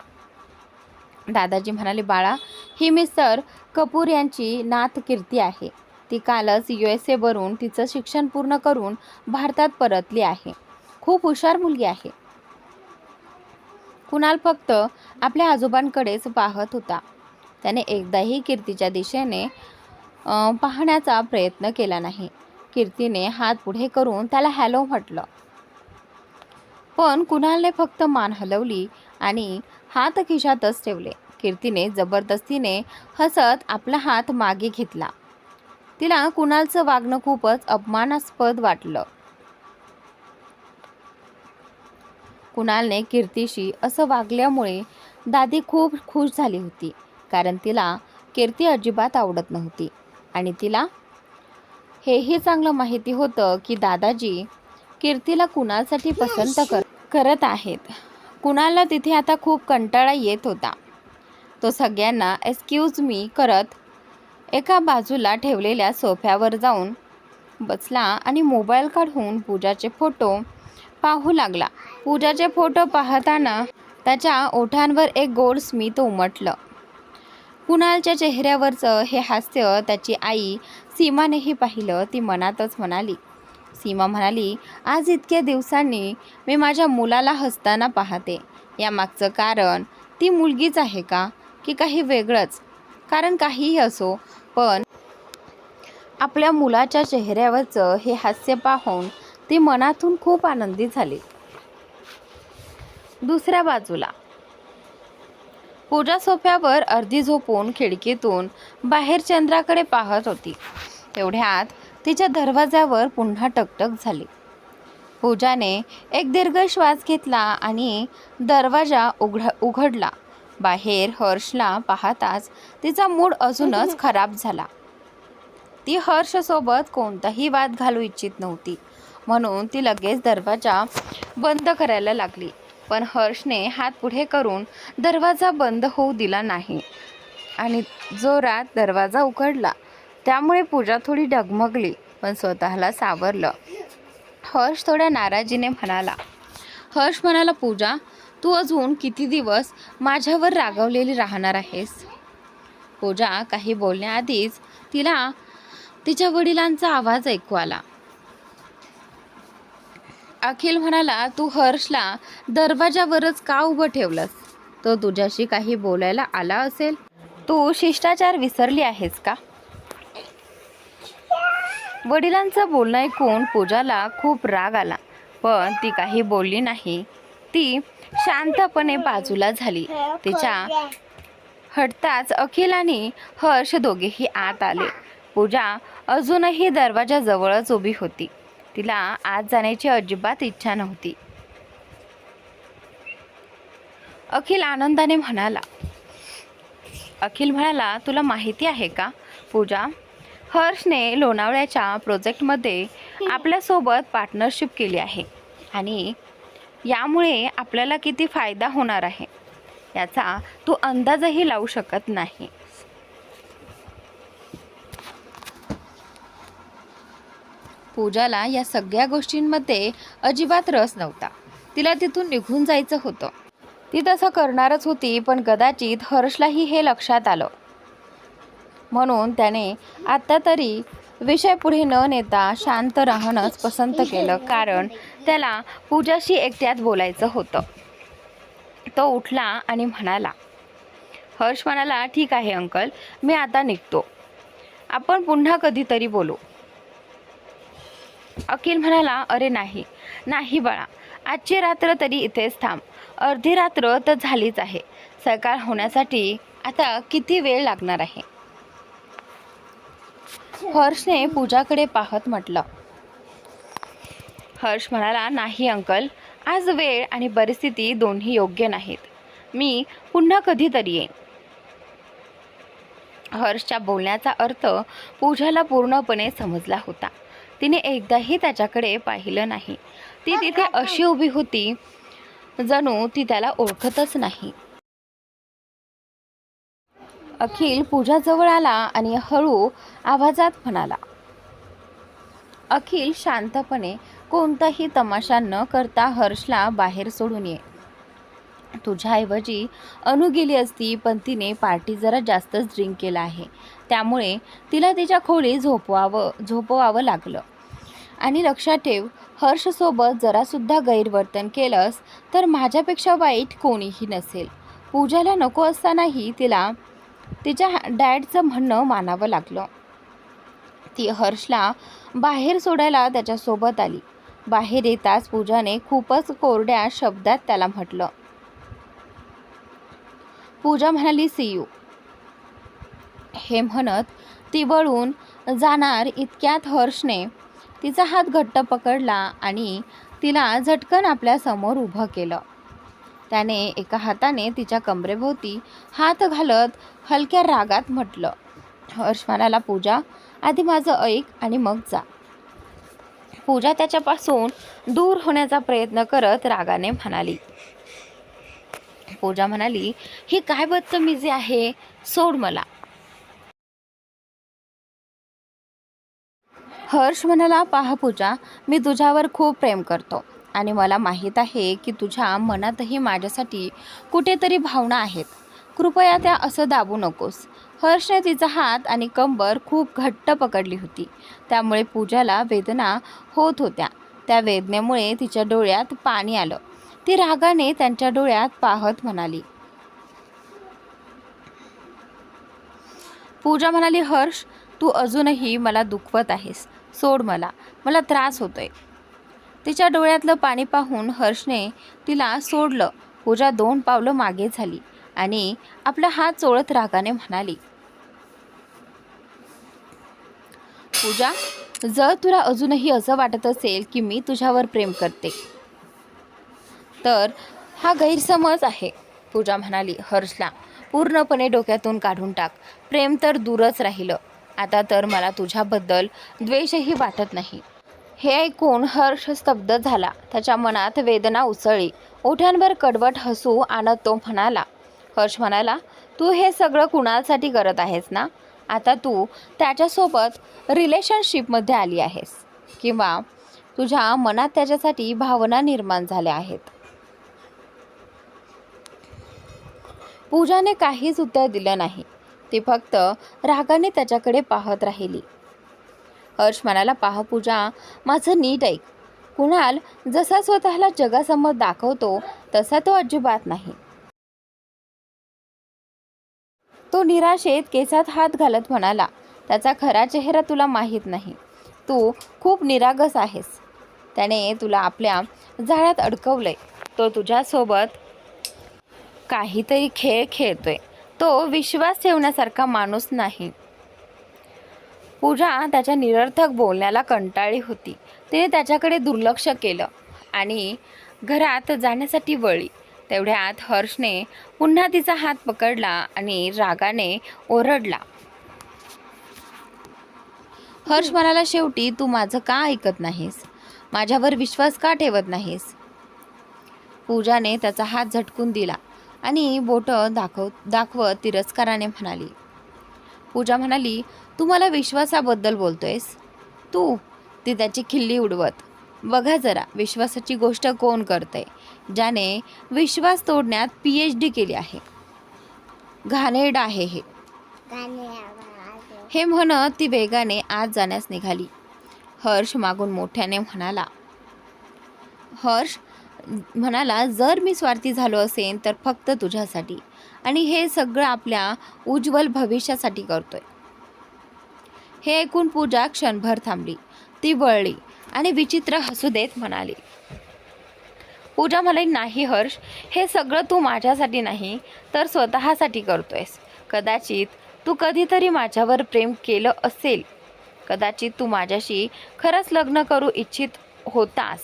दादाजी म्हणाले, बाळा, ही मिस्टर कपूर यांची नात कीर्ती आहे. ती कालच USA वरून तिचं शिक्षण पूर्ण करून भारतात परतली आहे. खूप हुशार मुलगी आहे. कुणाल फक्त आपल्या आजोबांकडेच पाहत होता. त्याने एकदाही कीर्तीच्या दिशेने पाहण्याचा प्रयत्न केला नाही. कीर्तीने हात पुढे करून त्याला हॅलो म्हटलं, पण कुणालने फक्त मान हलवली आणि हात खिशातच ठेवले. कीर्तीने जबरदस्तीने हसत आपला हात मागे घेतला. तिला कुणालचं वागणं खूपच अपमानास्पद वाटलं. कुणालने कीर्तीशी असं वागल्यामुळे दादी खूप खुश झाली होती, कारण तिला कीर्ती अजिबात आवडत नव्हती आणि तिला हेही चांगलं माहिती होतं की दादाजी कीर्तीला कुणालसाठी पसंत करत आहेत. कुणालला तिथे आता खूप कंटाळा येत होता. तो सगळ्यांना एक्सक्यूज मी करत एका बाजूला ठेवलेल्या सोफ्यावर जाऊन बसला आणि मोबाईल काढून पूजाचे फोटो पाहू लागला. पूजाचे फोटो पाहताना त्याच्या ओठांवर एक गोड स्मित उमटलं. कुणालच्या चेहऱ्यावरचं हे हास्य त्याची आई सीमानेही पाहिलं. ती मनातच म्हणाली, सीमा म्हणाली, आज इतक्या दिवसांनी मी माझ्या मुलाला हसताना पाहते. यामागचं कारण ती मुलगीच आहे का, की काही वेगळंच? कारण काहीही असो, पण आपल्या मुलाच्या चेहऱ्यावरचं हे हास्य पाहून ती मनातून खूप आनंदी झाली. दुसऱ्या बाजूला पूजा सोफ्यावर अर्धी झोपून खिडकीतून बाहेर चंद्राकडे पाहत होती. तेवढ्यात तिच्या दरवाजावर पुन्हा टकटक झाली. पूजाने एक दीर्घ श्वास घेतला आणि दरवाजा उघडला. बाहेर हर्षला पाहताच तिचा मूड अजूनच खराब झाला. ती हर्षसोबत कोणताही वाद घालू इच्छित नव्हती, म्हणून ती लगेच दरवाजा बंद करायला लागली. पण हर्षने हात पुढे करून दरवाजा बंद होऊ दिला नाही आणि जोरात दरवाजा उघडला. त्यामुळे पूजा थोडी डगमगली, पण स्वतःला सावरलं. हर्ष थोड्या नाराजीने म्हणाला. हर्ष म्हणाला, पूजा, तू अजून किती दिवस माझ्यावर रागावलेली राहणार आहेस? पूजा काही बोलण्याआधीच तिला तिच्या वडिलांचा आवाज ऐकू आला. अखिल म्हणाला, तू हर्षला दरवाजावरच का उभं ठेवलंस? तो तुझ्याशी काही बोलायला आला असेल. तू शिष्टाचार विसरली आहेस का? वडिलांचं बोलणं ऐकून पूजाला खूप राग आला, पण ती काही बोलली नाही. ती शांतपणे बाजूला झाली. तिच्या हटताच अखिल आणि हर्ष दोघेही आत आले. पूजा अजूनही दरवाजाजवळच उभी होती. तिला आत जाण्याची अजिबात इच्छा नव्हती. अखिल म्हणाला, तुला माहिती आहे का पूजा, हर्षने लोणावळ्याच्या प्रोजेक्टमध्ये आपल्यासोबत पार्टनरशिप केली आहे आणि यामुळे आपल्याला किती फायदा होणार आहे याचा तू अंदाजही लावू शकत नाही. पूजाला या सगळ्या गोष्टींमध्ये अजिबात रस नव्हता. तिला तिथून निघून जायचं होतं. ती तसं करणारच होती, पण कदाचित हर्षलाही हे लक्षात आलं, म्हणून त्याने आत्ता तरी विषय पुढे न नेता शांत राहणंच पसंत केलं, कारण त्याला पूजाशी एकट्यात बोलायचं होतं. तो उठला आणि म्हणाला. हर्ष म्हणाला, ठीक आहे अंकल, मी आता निघतो. आपण पुन्हा कधीतरी बोलू. अखिल म्हणाला, अरे नाही बाळा, आजची रात्र तरी इथेच थांब. अर्धी रात्र तर झालीच आहे. सकाळ होण्यासाठी आता किती वेळ लागणार आहे? हर्षने पूजाकडे पाहत म्हटलं. हर्ष म्हणाला, नाही अंकल, आज वेळ आणि परिस्थिती दोन्ही योग्य नाहीत. मी पुन्हा कधीतरी येईन. हर्षच्या बोलण्याचा अर्थ पूजाला पूर्णपणे समजला होता. तिने एकदाही त्याच्याकडे पाहिलं नाही. ती तिथे अशी उभी होती जणू ती त्याला ओळखतच नाही. अखिल पूजाजवळ आला आणि हळू आवाजात म्हणाला. अखिल शांतपणे कोणताही तमाशा न करता हर्षला बाहेर सोडून ये. तुझ्याऐवजी अनु गेली असती, पण तिने पार्टी जरा जास्तच ड्रिंक केला आहे, त्यामुळे तिला तिच्या खोली झोपवावं लागलं. आणि लक्षात ठेव, हर्षसोबत जरासुद्धा गैरवर्तन केलंस तर माझ्यापेक्षा वाईट कोणीही नसेल. पूजाला नको असतानाही तिला तिच्या डॅडचं म्हणणं मानावं लागलं. ती हर्षला बाहेर सोडायला त्याच्यासोबत आली. बाहेर येताच पूजाने खूपच कोरड्या शब्दात त्याला म्हटलं. पूजा म्हणाली, सी यू. हे म्हणत ती वळून जाणार इतक्यात हर्षने तिचा हात घट्ट पकडला आणि तिला झटकन आपल्या समोर उभं केलं. त्याने एका हाताने तिच्या कमरेभोवती हात घालत हलक्या रागात म्हटलं. हर्ष म्हणाला, पूजा, आधी माझं ऐक आणि मग जा. पूजा त्याच्यापासून दूर होण्याचा प्रयत्न करत रागाने म्हणाली. पूजा म्हणाली, ही काय बदतमीजी आहे, सोड मला. हर्ष म्हणाला, पहा पूजा, मी तुझ्यावर खूप प्रेम करतो आणि मला माहीत आहे की तुझ्या मनातही माझ्यासाठी कुठेतरी भावना आहेत. कृपया त्या असं दाबू नकोस. हर्षने तिचा हात आणि कंबर खूप घट्ट पकडली होती, त्यामुळे पूजाला वेदना होत होत्या. त्या वेदनेमुळे तिच्या डोळ्यात पाणी आलं. ती रागाने त्यांच्या डोळ्यात पाहत म्हणाली. पूजा म्हणाली, हर्ष, तू अजूनही मला दुखवत आहेस, सोड मला, मला त्रास होतोय. तिच्या डोळ्यातलं पाणी पाहून हर्षने तिला सोडलं. पूजा 2 पावलं मागे झाली आणि आपला हात चोळत रागाने म्हणाली. पूजा, जर तुला अजूनही असं वाटत असेल की मी तुझ्यावर प्रेम करते तर हा गैरसमज आहे. पूजा म्हणाली, हर्षला पूर्णपणे डोक्यातून काढून टाक. प्रेम तर दूरच राहिलं. आता तर मला तुझ्याबद्दल द्वेषही वाटत नाही. हे ऐकून हर्ष स्तब्ध झाला. त्याच्या मनात वेदना उसळली. ओठांवर कडवट हसू आणत तो म्हणाला. हर्ष म्हणाला, तू हे सगळं कुणालसाठी करत आहेस ना? आता तू त्याच्यासोबत रिलेशनशिपमध्ये आली आहेस किंवा तुझ्या मनात त्याच्यासाठी भावना निर्माण झाल्या आहेत. पूजाने काहीच उत्तर दिलं नाही. ती फक्त रागाने त्याच्याकडे पाहत राहिली. हर्ष म्हणाला, पहा पूजा, माझं नीट ऐक. कुणाल जसा स्वतःला जगासमोर दाखवतो तसा तो अजिबात नाही. तो निराशेत केसात हात घालत म्हणाला, त्याचा खरा चेहरा तुला माहीत नाही. तू खूप निरागस आहेस. त्याने तुला आपल्या जाळ्यात अडकवलंय. तो तुझ्यासोबत काहीतरी खेळ खेळतोय. तो विश्वास ठेवण्यासारखा माणूस नाही. पूजा त्याच्या निरर्थक बोलण्याला कंटाळली होती. तिने त्याच्याकडे दुर्लक्ष केलं आणि घरात जाण्यासाठी वळली. तेवढ्यात हर्षने पुन्हा तिचा हात पकडला आणि रागाने ओरडला. हर्ष म्हणाला, शेवटी तू माझं का ऐकत नाहीस? माझ्यावर विश्वास का ठेवत नाहीस? पूजाने त्याचा हात झटकून दिला आणि बोटं दाखवत तिरस्काराने म्हणाली. पूजा म्हणाली, तू मला विश्वासाबद्दल बोलतोयस? तू? ती त्याची खिल्ली उडवत. बघा जरा, विश्वासाची गोष्ट कोण करतंय? ज्याने विश्वास तोडण्यात PhD केली आहे. घाणेरडं आहे हे. हे म्हणत ती वेगाने आत जाण्यास निघाली. हर्ष मागून मोठ्याने म्हणाला. हर्ष म्हणाला, जर मी स्वार्थी झालो असेन तर फक्त तुझ्यासाठी, आणि हे सगळं आपल्या उज्ज्वल भविष्यासाठी करतोय. हे ऐकून पूजा क्षणभर थांबली. ती वळली आणि विचित्र हसू देत म्हणाली. पूजा म्हणाली, नाही हर्ष, हे सगळं तू माझ्यासाठी नाही तर स्वतःसाठी करतोयस. कदाचित तू कधीतरी माझ्यावर प्रेम केलं असेल. कदाचित तू माझ्याशी खरंच लग्न करू इच्छित होतास.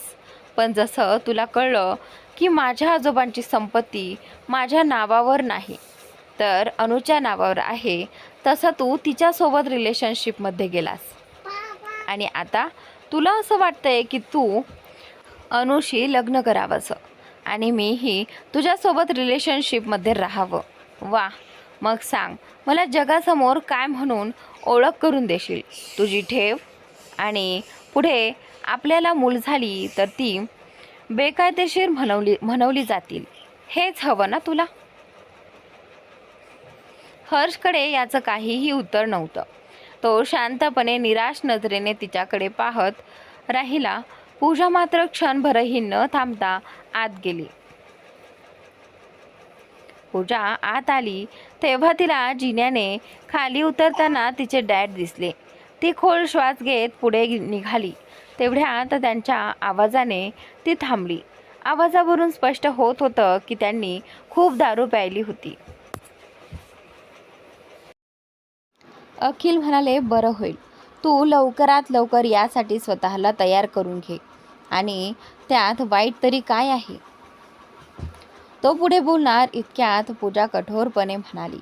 पण जसं तुला कळलं की माझ्या आजोबांची संपत्ती माझ्या नावावर नाही तर अनुच्या नावावर आहे, तसं तू तिच्यासोबत रिलेशनशिपमध्ये गेलास आणि आता तुला असं वाटतंय की तू अनुशी लग्न करावंसं आणि मीही तुझ्यासोबत रिलेशनशिपमध्ये राहावं. वा, मग सांग मला जगासमोर काय म्हणून ओळख करून देशील? तुझी ठेव आणि पुढे आपल्याला मूल झाली तर ती बेकायदेशीर म्हणवली जातील, हेच हवं ना तुला? हर्षकडे याचं काहीही उत्तर नव्हतं. तो शांतपणे निराश नजरेने तिच्याकडे पाहत राहिला. पूजा मात्र क्षणभरही न थांबता आत गेली. पूजा आत आली तेव्हा तिला जिन्याने खाली उतरताना तिचे डॅड दिसले. ती खोल श्वास घेत पुढे निघाली. तेवढ्यात त्यांच्या आवाजाने ती थांबली. आवाजावरून स्पष्ट होत होतं की त्यांनी खूप दारू प्यायली होती. अखिल म्हणाले, बरं होईल, तू लवकरात लवकर यासाठी स्वतःला तयार करून घे आणि त्यात वाईट तरी काय आहे? तो पुढे बोलणार इतक्यात पूजा कठोरपणे म्हणाली.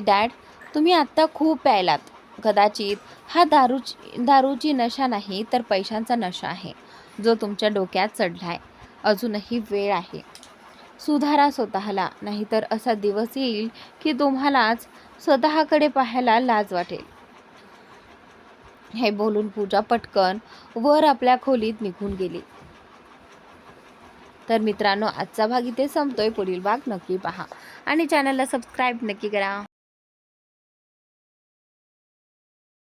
डॅड, तुम्ही आत्ता खूप प्यायलात. कदाचित हा दारूची नशा नाही तर पैशांचा नशा आहे जो तुमच्या डोक्यात चढलाय. अजूनही वेळ आहे. सुधारा स्वतःला, नाहीतर असा दिवस येईल की तुम्हालाच स्वतःकडे पाहायला लाज वाटेल. हे बोलून पूजा पटकन वर आपल्या खोलीत निघून गेली. तर मित्रांनो, आजचा भाग इथे संपतोय. पुढील भाग नक्की पहा आणि चॅनलला सबस्क्राईब नक्की करा.